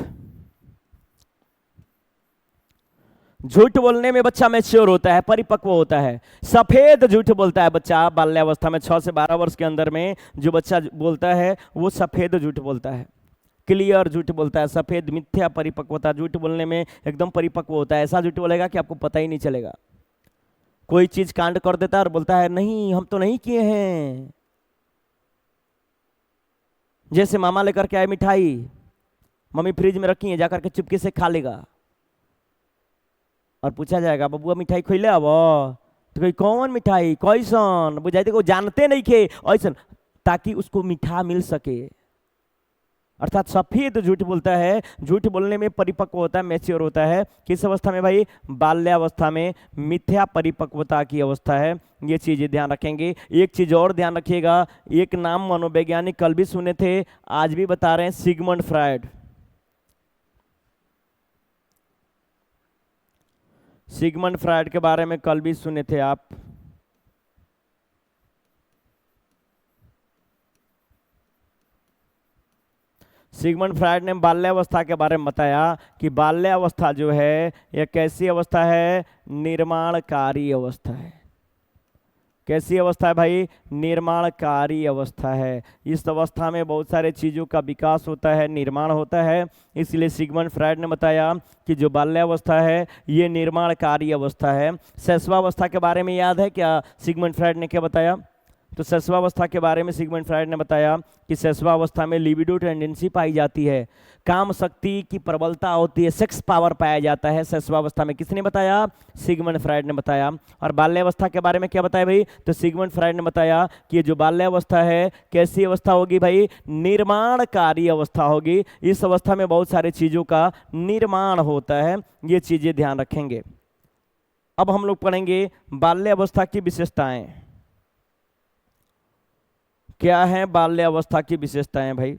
झूठ बोलने में बच्चा मैच्योर होता है, परिपक्व होता है। सफेद झूठ बोलता है बच्चा बाल्यावस्था में, 6 से 12 वर्ष के अंदर में जो बच्चा बोलता है वो सफेद झूठ बोलता है, क्लियर झूठ बोलता है। सफेद, मिथ्या परिपक्वता, झूठ बोलने में एकदम परिपक्व होता है। ऐसा झूठ बोलेगा कि आपको पता ही नहीं चलेगा। कोई चीज कांड कर देता है और बोलता है नहीं हम तो नहीं किए हैं। जैसे मामा लेकर के आए मिठाई, मम्मी फ्रिज में रखी है, जाकर के चुपके से खा लेगा और पूछा जाएगा बबुआ मिठाई खोले अब, तो कोई कौन मिठाई, कैसन बुझाई, को जानते नहीं खे ऐसा, ताकि उसको मीठा मिल सके। अर्थात सफेद झूठ बोलता है, झूठ बोलने में परिपक्व होता है, मैच्योर होता है। किस अवस्था में भाई? बाल्यावस्था में। मिथ्या परिपक्वता की अवस्था है। ये चीजें ध्यान रखेंगे। एक चीज और ध्यान रखिएगा, एक नाम मनोवैज्ञानिक कल भी सुने थे, आज भी बता रहे हैं, सिगमंड फ्रायड। सिगमंड फ्रायड के बारे में कल भी सुने थे आप। सिगमंड फ्रायड ने बाल्यावस्था के बारे में बताया कि बाल्यावस्था जो है यह कैसी अवस्था है? निर्माणकारी अवस्था है। कैसी अवस्था है भाई? निर्माणकारी अवस्था है। इस अवस्था में बहुत सारे चीज़ों का विकास होता है, निर्माण होता है। इसलिए सिगमंड फ्रायड ने बताया कि जो बाल्यावस्था है ये निर्माणकारी अवस्था है। शैशवावस्था के बारे में याद है क्या? सिगमंड फ्रायड ने क्या बताया? तो शैशवावस्था के बारे में सिगमंड फ्रायड ने बताया कि शैशवावस्था में लिबिडो टेंडेंसी पाई जाती है, काम शक्ति की प्रबलता होती है, सेक्स पावर पाया जाता है शैशवावस्था में। किसने बताया? सिगमंड फ्रायड ने बताया। और बाल्यावस्था के बारे में क्या बताया भाई? तो सिगमंड फ्रायड ने बताया कि जो बाल्यावस्था है कैसी अवस्था होगी भाई? निर्माणकारी अवस्था होगी। इस अवस्था में बहुत सारे चीज़ों का निर्माण होता है। ये चीज़ें ध्यान रखेंगे। अब हम लोग पढ़ेंगे बाल्यावस्था की विशेषताएं। क्या है बाल्यावस्था की विशेषताएं भाई?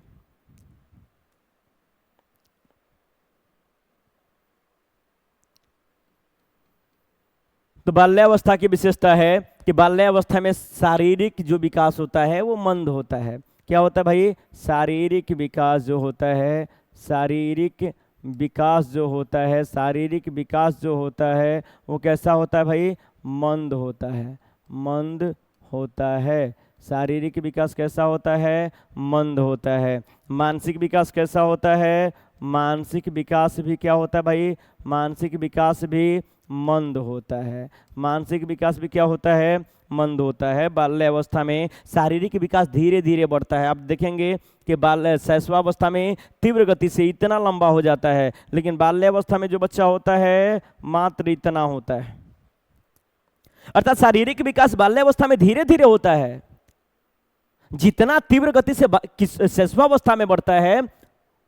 तो बाल्यावस्था की विशेषता है कि बाल्यावस्था में शारीरिक जो विकास होता है वो मंद होता है। क्या होता है भाई? शारीरिक विकास जो होता है, शारीरिक विकास जो होता है, शारीरिक विकास जो होता है वो कैसा होता है भाई? मंद होता है, मंद होता है। शारीरिक विकास कैसा होता है? मंद होता है। मानसिक विकास कैसा होता है? मानसिक विकास भी क्या होता है भाई? मानसिक विकास भी मंद होता है। मानसिक विकास भी क्या होता है? मंद होता है। बाल्य अवस्था में शारीरिक विकास धीरे धीरे बढ़ता है। आप देखेंगे कि बाल्य शैशवावस्था में तीव्र गति से इतना लंबा हो जाता है, लेकिन बाल्यावस्था में जो बच्चा होता है मात्र इतना होता है। अर्थात शारीरिक विकास बाल्यावस्था में धीरे धीरे होता है। जितना तीव्र गति से शैशवावस्था में बढ़ता है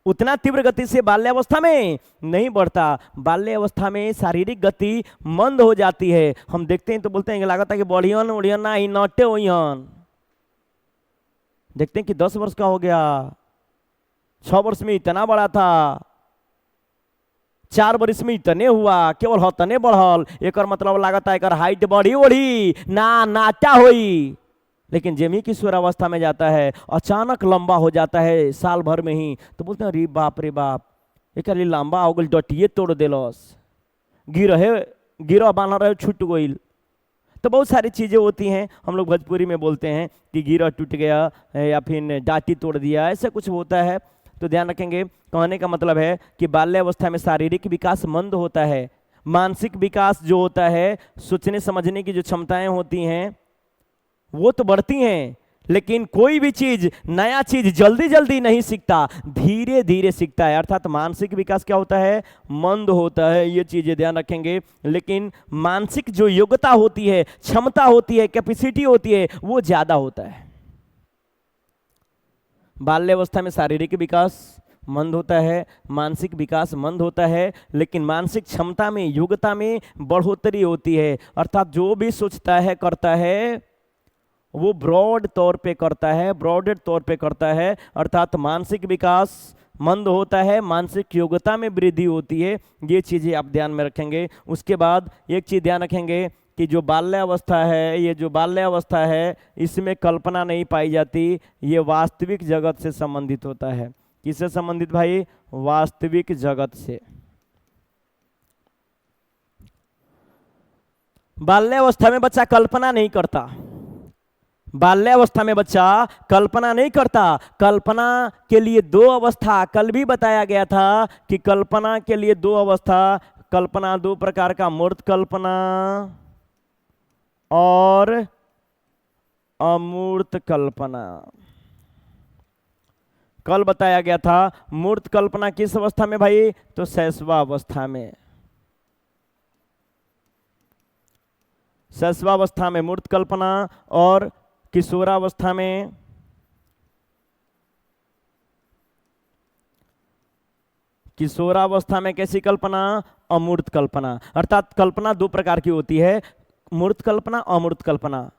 उतना तीव्र गति से बाल्यावस्था में नहीं बढ़ता। बाल्यावस्था में शारीरिक गति मंद हो जाती है। हम देखते हैं तो बोलते हैं कि लागत है कि बढ़ियन उड़ियन ना ही नटे होइहन। देखते हैं कि 10 वर्ष का हो गया, 6 वर्ष में इतना बड़ा था, 4 वर्ष में इतने हुआ, केवल हतने बढ़ल। एक मतलब लागत है एक हाइट बढ़ी ओढ़ी ना नाटा होई। लेकिन जेमी किशोरावस्था में जाता है अचानक लंबा हो जाता है साल भर में ही, तो बोलते हैं अरे बाप रे बाप, एक लंबा हो गई, डटिए तोड़ दिलस, गिरह बांध रहे छूट गई। तो बहुत सारी चीज़ें होती हैं, हम लोग भोजपुरी में बोलते हैं कि गिरह टूट गया या फिर डाटी तोड़ दिया, ऐसा कुछ होता है। तो ध्यान रखेंगे, कहने का मतलब है कि बाल्यावस्था में शारीरिक विकास मंद होता है। मानसिक विकास जो होता है, सोचने समझने की जो क्षमताएं होती हैं वो तो बढ़ती हैं, लेकिन कोई भी चीज नया चीज जल्दी जल्दी नहीं सीखता, धीरे धीरे सीखता है। अर्थात मानसिक विकास क्या होता है? मंद होता है। ये चीजें ध्यान रखेंगे। लेकिन मानसिक जो योग्यता होती है, क्षमता होती है, कैपेसिटी होती है, वो ज्यादा होता है। बाल्यावस्था में शारीरिक विकास मंद होता है, मानसिक विकास मंद होता है, लेकिन मानसिक क्षमता में, योग्यता में बढ़ोतरी होती है। अर्थात जो भी सोचता है, करता है, वो ब्रॉड तौर पे करता है, ब्रॉडेड तौर पे करता है। अर्थात मानसिक विकास मंद होता है, मानसिक योग्यता में वृद्धि होती है। ये चीज़ें आप ध्यान में रखेंगे। उसके बाद एक चीज़ ध्यान रखेंगे कि जो बाल्यावस्था है, ये जो बाल्यावस्था है, इसमें कल्पना नहीं पाई जाती, ये वास्तविक जगत से संबंधित होता है। किससे संबंधित भाई? वास्तविक जगत से। बाल्यावस्था में बच्चा कल्पना नहीं करता। बाल्यावस्था में बच्चा कल्पना नहीं करता। कल्पना के लिए 2 अवस्था, कल भी बताया गया था कि कल्पना के लिए 2 अवस्था, कल्पना 2 प्रकार का, मूर्त कल्पना और अमूर्त कल्पना। कल बताया गया था मूर्त कल्पना किस अवस्था में भाई? तो शैशवावस्था में। शैशवावस्था में मूर्त कल्पना और किशोरावस्था में कैसी कल्पना? अमूर्त कल्पना। अर्थात कल्पना 2 प्रकार की होती है, मूर्त कल्पना, अमूर्त कल्पना।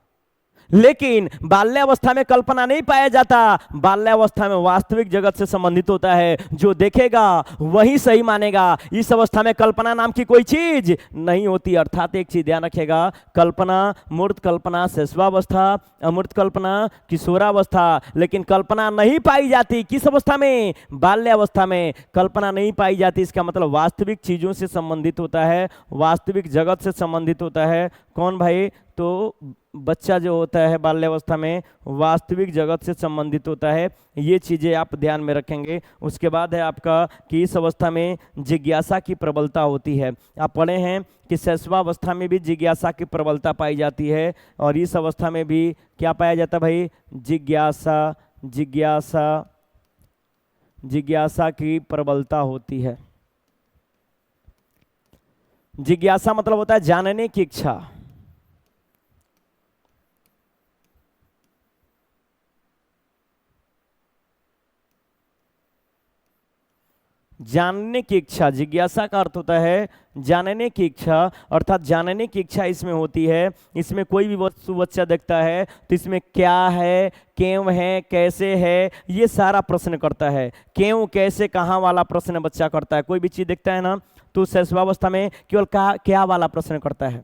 लेकिन बाल्यावस्था में कल्पना नहीं पाया जाता। बाल्यावस्था में वास्तविक जगत से संबंधित होता है। जो देखेगा वही सही मानेगा। इस अवस्था में कल्पना नाम की कोई चीज नहीं होती। अर्थात एक चीज ध्यान रखिएगा, कल्पना, मूर्त कल्पना शैशवावस्था, अमूर्त कल्पना किशोरावस्था। लेकिन कल्पना नहीं पाई जाती किस अवस्था में? बाल्यावस्था में कल्पना नहीं पाई जाती। इसका मतलब वास्तविक चीजों से संबंधित होता है, वास्तविक जगत से संबंधित होता है। कौन भाई? तो बच्चा जो होता है बाल्यावस्था में वास्तविक जगत से संबंधित होता है। ये चीज़ें आप ध्यान में रखेंगे। उसके बाद है आपका कि इस अवस्था में जिज्ञासा की प्रबलता होती है। आप पढ़े हैं कि शैशवावस्था में भी जिज्ञासा की प्रबलता पाई जाती है, और इस अवस्था में भी क्या पाया जाता है भाई? जिज्ञासा की प्रबलता होती है। जिज्ञासा मतलब होता है जानने की इच्छा। जानने की इच्छा, जिज्ञासा का अर्थ होता है जानने की इच्छा। अर्थात जानने की इच्छा इसमें होती है। इसमें कोई भी वस्तु बच्चा देखता है तो इसमें क्या है, क्यों है, कैसे है, ये सारा प्रश्न करता है। क्यों, कैसे, कहाँ वाला प्रश्न बच्चा करता है। कोई भी चीज़ देखता है ना तो शैशवावस्था में केवल क्या वाला प्रश्न करता है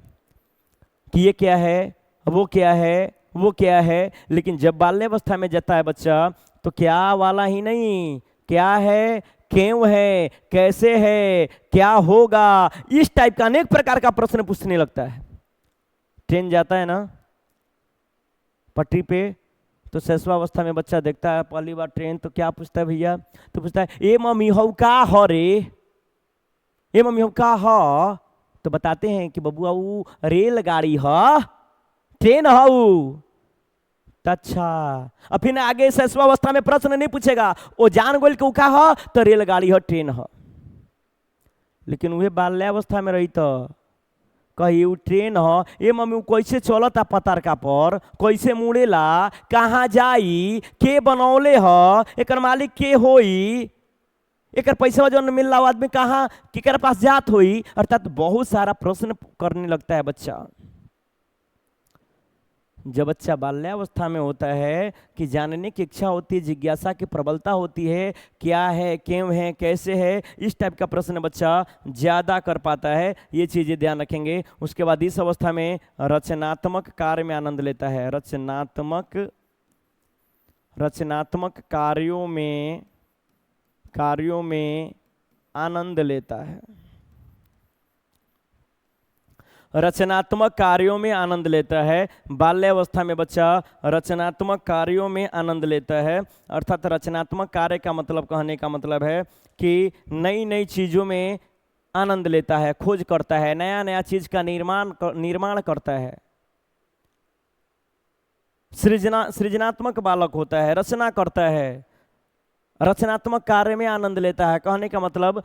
कि ये क्या है, वो क्या है, वो क्या है। लेकिन जब बाल्यावस्था में जाता है बच्चा तो क्या वाला ही नहीं, क्या है, क्यों है, कैसे है, क्या होगा, इस टाइप का अनेक प्रकार का प्रश्न पूछने लगता है। ट्रेन जाता है ना, पटरी पे। तो शैशवावस्था में बच्चा देखता है पहली बार ट्रेन, तो क्या पूछता है भैया? तो पूछता है ए मम्मी हौ का ह रे, ए मम्मी हौ का ह? तो बताते हैं कि बबुआ वो रेलगाड़ी ह, ट्रेन ह ऊ। तो अच्छा, अब फिर आगे शैशवावस्था में प्रश्न नहीं पूछेगा, वो जान गोल के ऊ का ह तो रेलगाड़ी ह, ट्रेन ह। लेकिन वह बाल्यावस्था में रही तो कही उ ट्रेन ह, ए मम्मी उ कैसे चलता पतारका पर, कैसे मुड़ेला, कहाँ जाई, के बनौले ह, एकर मालिक के होई, एकर पैसा जो मिलला आदमी कहाँ केकर पास जात होई। अर्थात बहुत सारा प्रश्न करने लगता है बच्चा। जब बच्चा बाल्यावस्था में होता है कि जानने की इच्छा होती है, जिज्ञासा की प्रबलता होती है, क्या है, क्यों है, कैसे है, इस टाइप का प्रश्न बच्चा ज़्यादा कर पाता है। ये चीज़ें ध्यान रखेंगे। उसके बाद इस अवस्था में रचनात्मक कार्य में आनंद लेता है। रचनात्मक कार्यों में आनंद लेता है। रचनात्मक कार्यों में आनंद लेता है। बाल्यावस्था में बच्चा रचनात्मक कार्यों में आनंद लेता है। अर्थात रचनात्मक कार्य का मतलब, कहने का मतलब है कि नई नई चीज़ों में आनंद लेता है, खोज करता है, नया नया चीज़ का निर्माण करता है। सृजनात्मक बालक होता है, रचना करता है, रचनात्मक कार्य में आनंद लेता है। कहने का मतलब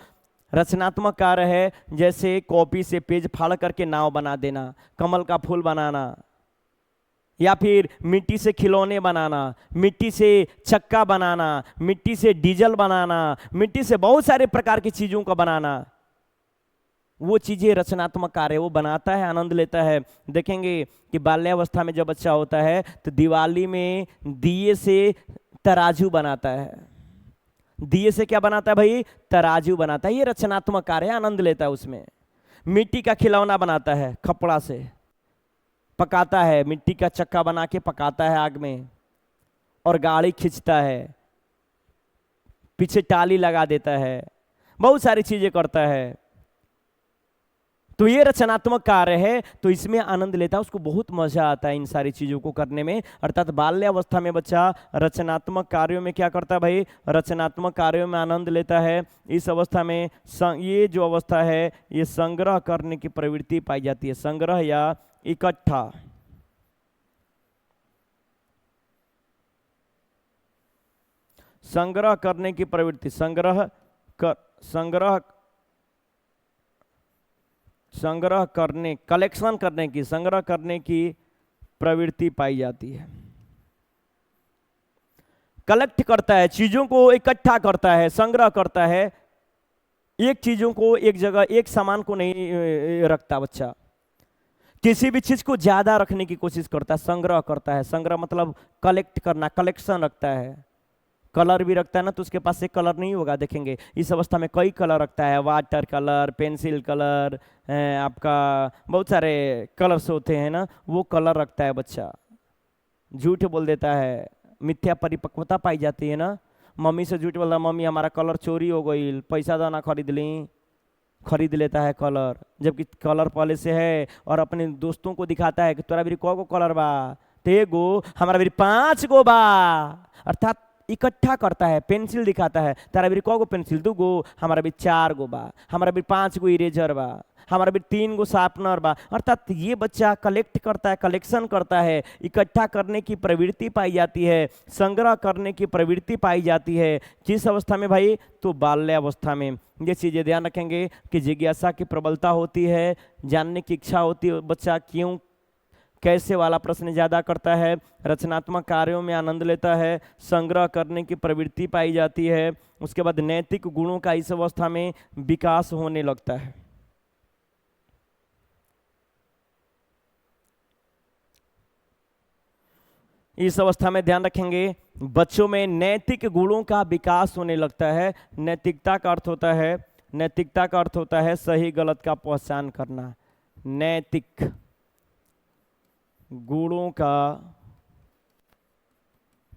रचनात्मक कार्य है जैसे कॉपी से पेज फाड़ करके नाव बना देना, कमल का फूल बनाना, या फिर मिट्टी से खिलौने बनाना, मिट्टी से चक्का बनाना, मिट्टी से डीजल बनाना, मिट्टी से बहुत सारे प्रकार की चीज़ों का बनाना। वो चीज़ें रचनात्मक कार्य, वो बनाता है, आनंद लेता है। देखेंगे कि बाल्यावस्था में जब बच्चा होता है तो दिवाली में दिए से तराजू बनाता है। दिए से क्या बनाता है भाई? तराजू बनाता है। ये रचनात्मक कार्य है, आनंद लेता है उसमें। मिट्टी का खिलौना बनाता है, खपड़ा से पकाता है, मिट्टी का चक्का बना के पकाता है आग में, और गाड़ी खींचता है, पीछे टाली लगा देता है, बहुत सारी चीजें करता है। तो ये रचनात्मक कार्य है, तो इसमें आनंद लेता है, उसको बहुत मजा आता है इन सारी चीजों को करने में। अर्थात बाल्यावस्था में बच्चा रचनात्मक कार्यों में क्या करता है भाई? रचनात्मक कार्यों में आनंद लेता है। इस अवस्था में ये जो अवस्था है ये संग्रह करने की प्रवृत्ति पाई जाती है। संग्रह या इकट्ठा, संग्रह करने की प्रवृत्ति, संग्रह करने, कलेक्शन करने की, संग्रह करने की प्रवृत्ति पाई जाती है। कलेक्ट करता है, चीजों को इकट्ठा करता है, संग्रह करता है। एक चीजों को एक जगह, एक सामान को नहीं रखता बच्चा, किसी भी चीज को ज्यादा रखने की कोशिश करता है, संग्रह करता है। संग्रह मतलब कलेक्ट करना, कलेक्शन रखता है। कलर भी रखता है ना, तो उसके पास एक कलर नहीं होगा। देखेंगे इस अवस्था में कई कलर रखता है, वाटर कलर, पेंसिल कलर, आपका बहुत सारे कलर्स होते हैं ना, वो कलर रखता है बच्चा। झूठ बोल देता है, मिथ्या परिपक्वता पाई जाती है ना। मम्मी से झूठ बोलता, मम्मी हमारा कलर चोरी हो गई, पैसा दाना खरीद ली, खरीद लेता है कलर, जबकि कलर पहले से है। और अपने दोस्तों को दिखाता है कि तोरा भी को कलर बा, तेगो, हमारा भी 5 गो बा। अर्थात इकट्ठा करता है। पेंसिल दिखाता है, तारा भी को पेंसिल, 2 गो, हमारा भी 4 गो बा, हमारा भी 5 गो इरेजर बा, हमारा भी 3 गो शार्पनर बा। अर्थात ये बच्चा कलेक्ट करता है, कलेक्शन करता है, इकट्ठा करने की प्रवृत्ति पाई जाती है, संग्रह करने की प्रवृत्ति पाई जाती है। किस अवस्था में भाई? तो बाल्यावस्था में। ये चीज़ें ध्यान रखेंगे कि जिज्ञासा की प्रबलता होती है, जानने की इच्छा होती है, बच्चा क्यों कैसे वाला प्रश्न ज़्यादा करता है, रचनात्मक कार्यों में आनंद लेता है, संग्रह करने की प्रवृत्ति पाई जाती है। उसके बाद नैतिक गुणों का इस अवस्था में विकास होने लगता है। इस अवस्था में ध्यान रखेंगे बच्चों में नैतिक गुणों का विकास होने लगता है। नैतिकता का अर्थ होता है, नैतिकता का अर्थ होता है सही गलत का पहचान करना। नैतिक गुणों का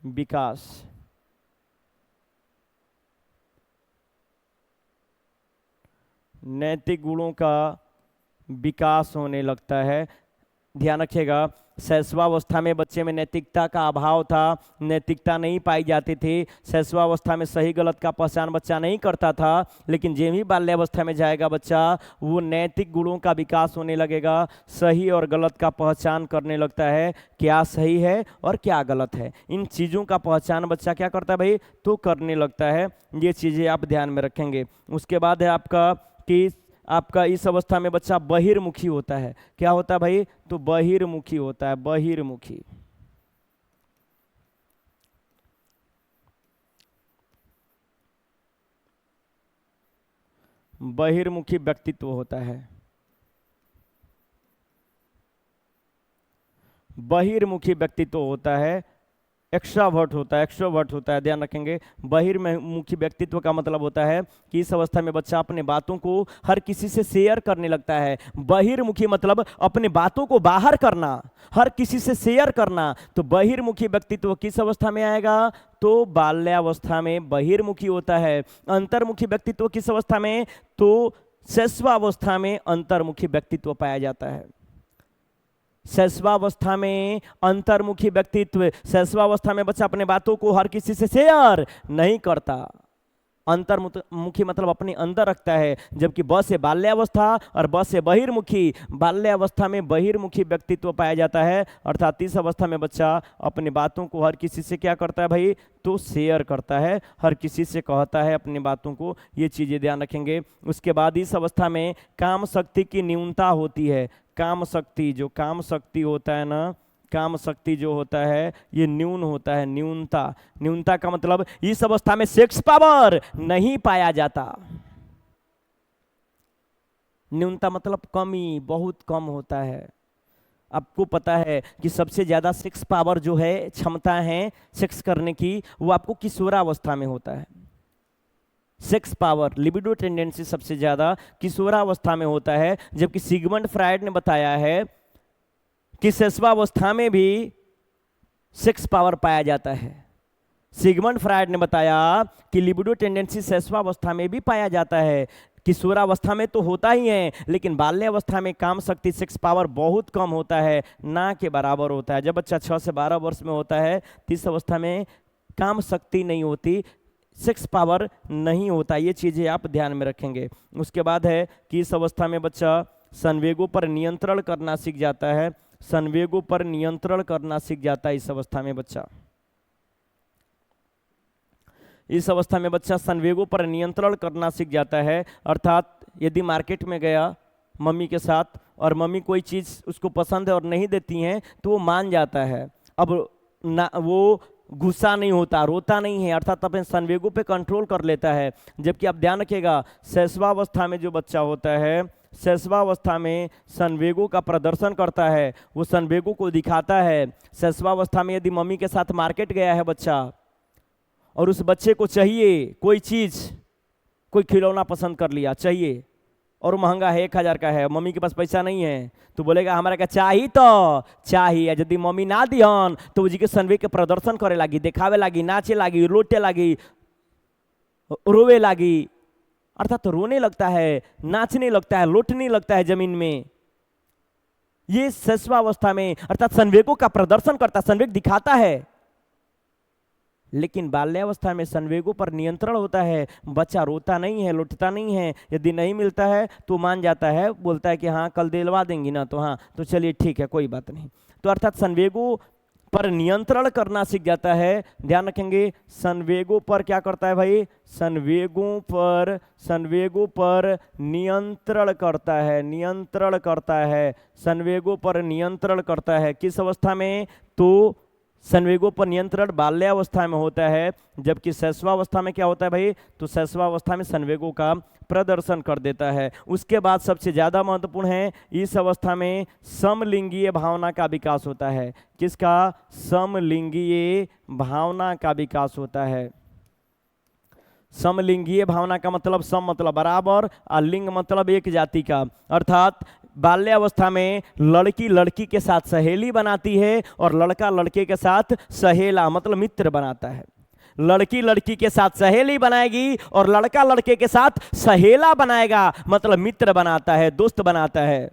विकास, नैतिक गुणों का विकास होने लगता है। ध्यान रखिएगा शैशवावस्था में बच्चे में नैतिकता का अभाव था, नैतिकता नहीं पाई जाती थी, शैशवावस्था में सही गलत का पहचान बच्चा नहीं करता था। लेकिन जब ही बाल्यावस्था में जाएगा बच्चा, वो नैतिक गुणों का विकास होने लगेगा, सही और गलत का पहचान करने लगता है, क्या सही है और क्या गलत है। इन चीज़ों का पहचान बच्चा क्या करता है भाई, तो करने लगता है। ये चीज़ें आप ध्यान में रखेंगे। उसके बाद है आपका कि आपका इस अवस्था में बच्चा बहिर्मुखी होता है। क्या होता है भाई, तो बहिर्मुखी होता है, बहिर्मुखी। बहिर्मुखी व्यक्तित्व होता है, बहिर्मुखी व्यक्तित्व होता है, एक्स्ट्रावर्ट होता है, एक्स्ट्रोवर्ट होता है। ध्यान रखेंगे, बहिर्मुखी व्यक्तित्व का मतलब होता है कि इस अवस्था में बच्चा अपने बातों को हर किसी से शेयर करने लगता है। बहिर्मुखी मतलब अपने बातों को बाहर करना, हर किसी से शेयर करना। तो बहिर्मुखी व्यक्तित्व किस अवस्था में आएगा, तो बाल्यावस्था में बहिर्मुखी होता है। अंतर्मुखी व्यक्तित्व किस अवस्था में, तो शैशवावस्था में अंतर्मुखी व्यक्तित्व पाया जाता है। शैशवावस्था में अंतर्मुखी व्यक्तित्व, शैशवावस्था में बच्चा अपने बातों को हर किसी से शेयर नहीं करता, अंतर्मुखी मतलब अपने अंदर रखता है। जबकि ब से बाल्यावस्था और ब से बहिर्मुखी, बाल्यावस्था में बहिर्मुखी व्यक्तित्व पाया जाता है। अर्थात इस अवस्था में बच्चा अपनी बातों को हर किसी से क्या करता है भाई, तो शेयर करता है, हर किसी से कहता है अपनी बातों को। ये चीज़ें ध्यान रखेंगे। उसके बाद इस अवस्था में काम शक्ति की न्यूनता होती है। काम शक्ति, जो काम शक्ति होता है ना, काम शक्ति जो होता है ये न्यून होता है, न्यूनता। न्यूनता का मतलब इस अवस्था में सेक्स पावर नहीं पाया जाता। न्यूनता मतलब कमी, बहुत कम होता है। आपको पता है कि सबसे ज्यादा सेक्स पावर जो है, क्षमता है सेक्स करने की, वो आपको किशोरावस्था में होता है। सेक्स पावर, लिबिडो टेंडेंसी सबसे ज्यादा किशोरावस्था में होता है। जबकि सिगमंड फ्रायड ने बताया है कि शैशवावस्था में भी सेक्स पावर पाया जाता है। सिगमंड फ्रायड ने बताया कि लिबिडो टेंडेंसी शैशवावस्था में भी पाया जाता है। किशोरावस्था में तो होता ही है, लेकिन बाल्यावस्था में काम शक्ति, सेक्स पावर बहुत कम होता है, ना के बराबर होता है। जब बच्चा 6 से 12 वर्ष में होता है, तो इस अवस्था में काम शक्ति नहीं होती, सेक्स पावर नहीं होता। ये चीज़ें आप ध्यान में रखेंगे। उसके बाद है कि इस अवस्था में बच्चा संवेगों पर नियंत्रण करना सीख जाता है। संवेगों पर नियंत्रण करना सीख जाता है इस अवस्था में बच्चा। इस अवस्था में बच्चा संवेगों पर नियंत्रण करना सीख जाता है। अर्थात यदि मार्केट में गया मम्मी के साथ और मम्मी कोई चीज़ उसको पसंद है और नहीं देती हैं, तो वो मान जाता है। अब ना वो गुस्सा नहीं होता, रोता नहीं है, अर्थात अपने संवेगों पे कंट्रोल कर लेता है। जबकि आप ध्यान रखिएगा, शैशवावस्था में जो बच्चा होता है, शैशवावस्था में संवेगों का प्रदर्शन करता है, वो संवेगों को दिखाता है। शैशवावस्था में यदि मम्मी के साथ मार्केट गया है बच्चा और उस बच्चे को चाहिए कोई चीज़, कोई खिलौना पसंद कर लिया, चाहिए और महंगा है, 1000 का है, मम्मी के पास पैसा नहीं है, तो बोलेगा हमारा क्या चाहिए, तो चाहिए। यदि मम्मी ना दिहन तो जी के संवेग के प्रदर्शन करे लागी, दिखावे लागी, नाचे लागी, लोटे लागी, रोवे लागी। अर्थात रोने लगता है, नाचने लगता है, लोटने लगता है जमीन में। ये शैशवावस्था में अर्थात संवेगों का प्रदर्शन करता, संवेग दिखाता है। लेकिन बाल्यावस्था में संवेगों पर नियंत्रण होता है, बच्चा रोता नहीं है, लुटता नहीं है। यदि नहीं मिलता है तो मान जाता है, बोलता है कि हाँ कल दिलवा देंगी ना, तो हाँ तो चलिए ठीक है, कोई बात नहीं। तो अर्थात संवेगों पर नियंत्रण करना सीख जाता है। ध्यान रखेंगे, संवेगों पर क्या करता है भाई, संवेगों पर नियंत्रण करता है, नियंत्रण करता है, संवेगों पर नियंत्रण करता है। किस अवस्था में, तो संवेगों पर नियंत्रण बाल्यावस्था में होता है। जबकि शैशवावस्था में क्या होता है भाई, तो शैशवावस्था में संवेगों का प्रदर्शन कर देता है। उसके बाद सबसे ज़्यादा महत्वपूर्ण है, इस अवस्था में समलिंगीय भावना का विकास होता है। किसका, समलिंगीय भावना का विकास होता है। समलिंगीय भावना का मतलब सम मतलब बराबर और लिंग मतलब एक जाति का। अर्थात बाल्यावस्था में लड़की लड़की के साथ सहेली बनाती है और लड़का लड़के के साथ सहेला मतलब मित्र बनाता है। लड़की लड़की के साथ सहेली बनाएगी और लड़का लड़के के साथ सहेला बनाएगा मतलब मित्र बनाता है, दोस्त बनाता है।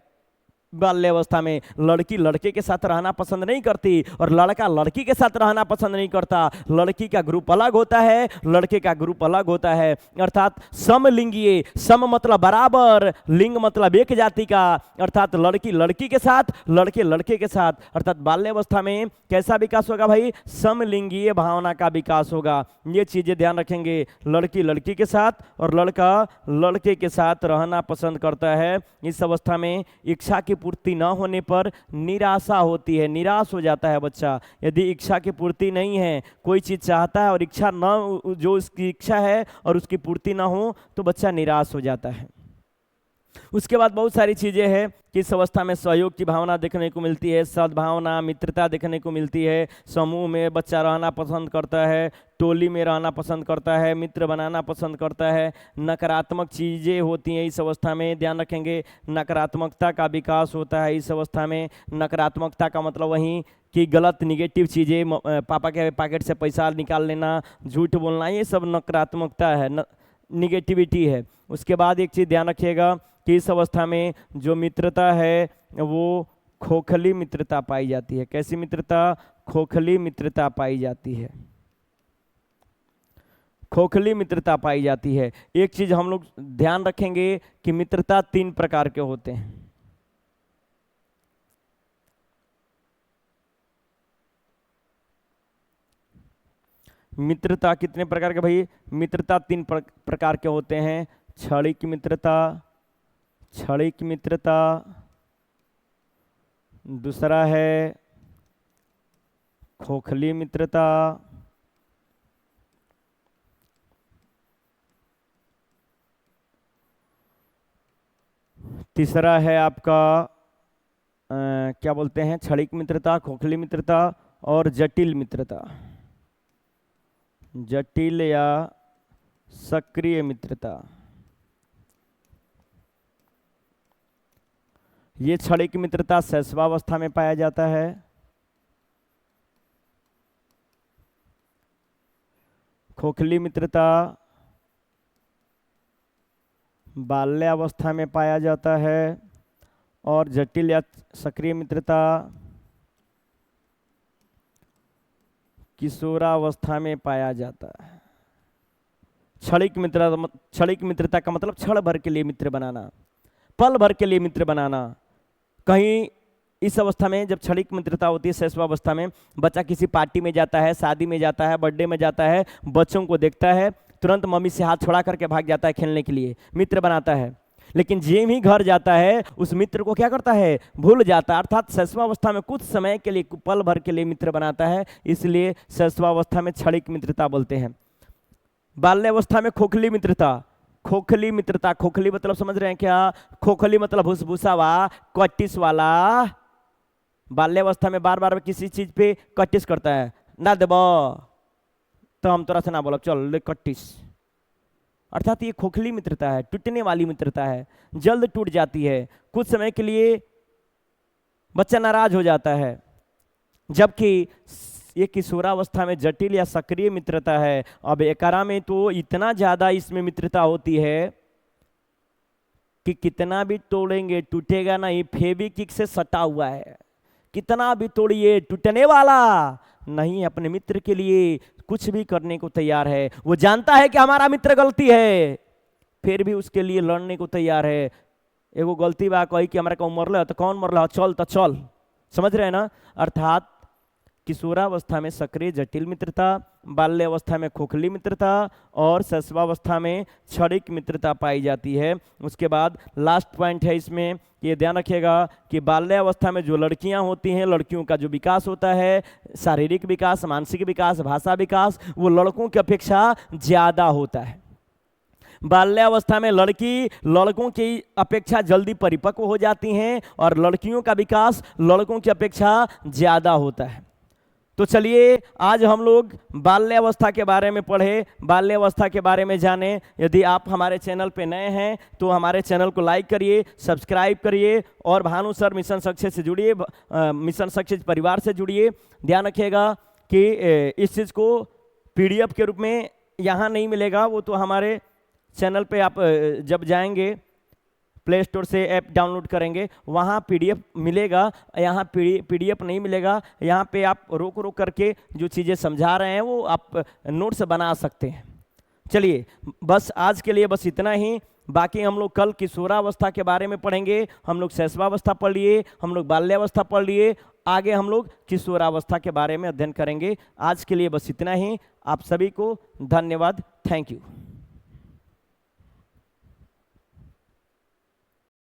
बाल्यावस्था में लड़की लड़के के साथ रहना पसंद नहीं करती और लड़का लड़की के साथ रहना पसंद नहीं करता। लड़की का ग्रुप अलग होता है, लड़के का ग्रुप अलग होता है। अर्थात समलिंगीय, सम मतलब बराबर, लिंग मतलब एक जाति का, अर्थात लड़की लड़की के साथ, लड़के लड़के के साथ। अर्थात बाल्यावस्था में कैसा विकास होगा भाई? समलिंगीय भावना का विकास होगा। ये चीजें ध्यान रखेंगे। लड़की लड़की के साथ और लड़का लड़के के साथ रहना पसंद करता है। इस अवस्था में इच्छा की पूर्ति न होने पर निराशा होती है, निराश हो जाता है बच्चा। यदि इच्छा की पूर्ति नहीं है, कोई चीज़ चाहता है और इच्छा न, जो उसकी इच्छा है और उसकी पूर्ति ना हो, तो बच्चा निराश हो जाता है। उसके बाद बहुत सारी चीज़ें हैं कि इस अवस्था में सहयोग की भावना देखने को मिलती है, सद्भावना, मित्रता देखने को मिलती है। समूह में बच्चा रहना पसंद करता है, टोली में रहना पसंद करता है, मित्र बनाना पसंद करता है। नकारात्मक चीज़ें होती हैं इस अवस्था में, ध्यान रखेंगे। नकारात्मकता का विकास होता है इस अवस्था में। नकारात्मकता का मतलब वहीं कि गलत निगेटिव चीज़ें, पापा के पॉकेट से पैसा निकाल लेना, झूठ बोलना, ये सब नकारात्मकता है, निगेटिविटी है। उसके बाद एक चीज़ ध्यान रखिएगा कि इस अवस्था में जो मित्रता है वो खोखली मित्रता पाई जाती है। कैसी मित्रता? खोखली मित्रता पाई जाती है, खोखली मित्रता पाई जाती है। एक चीज हम लोग ध्यान रखेंगे कि मित्रता 3 प्रकार के होते हैं। मित्रता कितने प्रकार के भाई? मित्रता 3 प्रकार के होते हैं। क्षणिक मित्रता, क्षणिक मित्रता, दूसरा है खोखली मित्रता, तीसरा है आपका क्या बोलते हैं, क्षणिक मित्रता, खोखली मित्रता और जटिल मित्रता, जटिल या सक्रिय मित्रता। ये क्षणिक मित्रता शैशवावस्था में पाया जाता है। खोखली मित्रता बाल्यावस्था में पाया जाता है और जटिल या सक्रिय मित्रता किशोरावस्था में पाया जाता है। क्षणिक मित्रता का मतलब क्षण भर के लिए मित्र बनाना, पल भर के लिए मित्र बनाना। कहीं इस अवस्था में जब क्षणिक मित्रता होती है, शैशवावस्था में, बच्चा किसी पार्टी में जाता है, शादी में जाता है, बर्थडे में जाता है, बच्चों को देखता है, तुरंत मम्मी से हाथ छुड़ा करके भाग जाता है खेलने के लिए, मित्र बनाता है। लेकिन जेम ही घर जाता है, उस मित्र को क्या करता है? भूल जाता है। अर्थात शैशवावस्था में कुछ समय के लिए, पल भर के लिए मित्र बनाता है, इसलिए शैशवावस्था में क्षणिक मित्रता बोलते हैं। बाल्यावस्था में खोखली मित्रता, खोखली मित्रता, खोखली मतलब समझ रहे हैं क्या? खोखली मतलब भूसभूसावा, कटिस वाला। बाल्यावस्था में बार बार किसी चीज पे कटिस करता है, ना देबो तो हम तोरा से ना बोलो, चल ले कटिस। अर्थात ये खोखली मित्रता है, टूटने वाली मित्रता है, जल्द टूट जाती है, कुछ समय के लिए बच्चा नाराज हो जाता है। जबकि ये किशोरावस्था में जटिल या सक्रिय मित्रता है। अब एकरा में तो इतना ज्यादा इसमें मित्रता होती है कि कितना भी तोड़ेंगे टूटेगा नहीं, फेविक्विक से सटा हुआ है। कितना भी तोड़िए टूटने वाला नहीं। अपने मित्र के लिए कुछ भी करने को तैयार है। वो जानता है कि हमारा मित्र गलती है, फिर भी उसके लिए लड़ने को तैयार है। एगो गलती बा, कही कि हमारा कौन मरल तो कौन मरल, चल तो चल, समझ रहे हैं ना? अर्थात किशोरावस्था में सक्रिय जटिल मित्रता, बाल्यावस्था में खोखली मित्रता और शैशवावस्था में क्षणिक मित्रता पाई जाती है। उसके बाद लास्ट पॉइंट है इसमें, ये ध्यान रखिएगा कि बाल्यावस्था में जो लड़कियां होती हैं, लड़कियों का जो विकास होता है, शारीरिक विकास, मानसिक विकास, भाषा विकास, वो लड़कों की अपेक्षा ज़्यादा होता है। बाल्यावस्था में लड़की लड़कों की अपेक्षा जल्दी परिपक्व हो जाती हैं और लड़कियों का विकास लड़कों की अपेक्षा ज़्यादा होता है। तो चलिए आज हम लोग बाल्यावस्था के बारे में पढ़े, बाल्यावस्था के बारे में जाने। यदि आप हमारे चैनल पे नए हैं तो हमारे चैनल को लाइक करिए, सब्सक्राइब करिए और भानु सर मिशन सक्सेस से जुड़िए, मिशन सक्सेस परिवार से जुड़िए। ध्यान रखिएगा कि इस चीज़ को PDF के रूप में यहाँ नहीं मिलेगा, वो तो हमारे चैनल पे आप जब जाएंगे प्ले स्टोर से ऐप डाउनलोड करेंगे वहाँ पीडीएफ मिलेगा, यहाँ पीडीएफ नहीं मिलेगा। यहाँ पे आप रोक रोक करके जो चीज़ें समझा रहे हैं वो आप नोट्स बना सकते हैं। चलिए बस आज के लिए बस इतना ही। बाकी हम लोग कल किशोरावस्था के बारे में पढ़ेंगे। हम लोग शैशवावस्था पढ़ लिए, हम लोग बाल्यावस्था पढ़ लिए, आगे हम लोग किशोरावस्था के बारे में अध्ययन करेंगे। आज के लिए बस इतना ही। आप सभी को धन्यवाद। Thank you.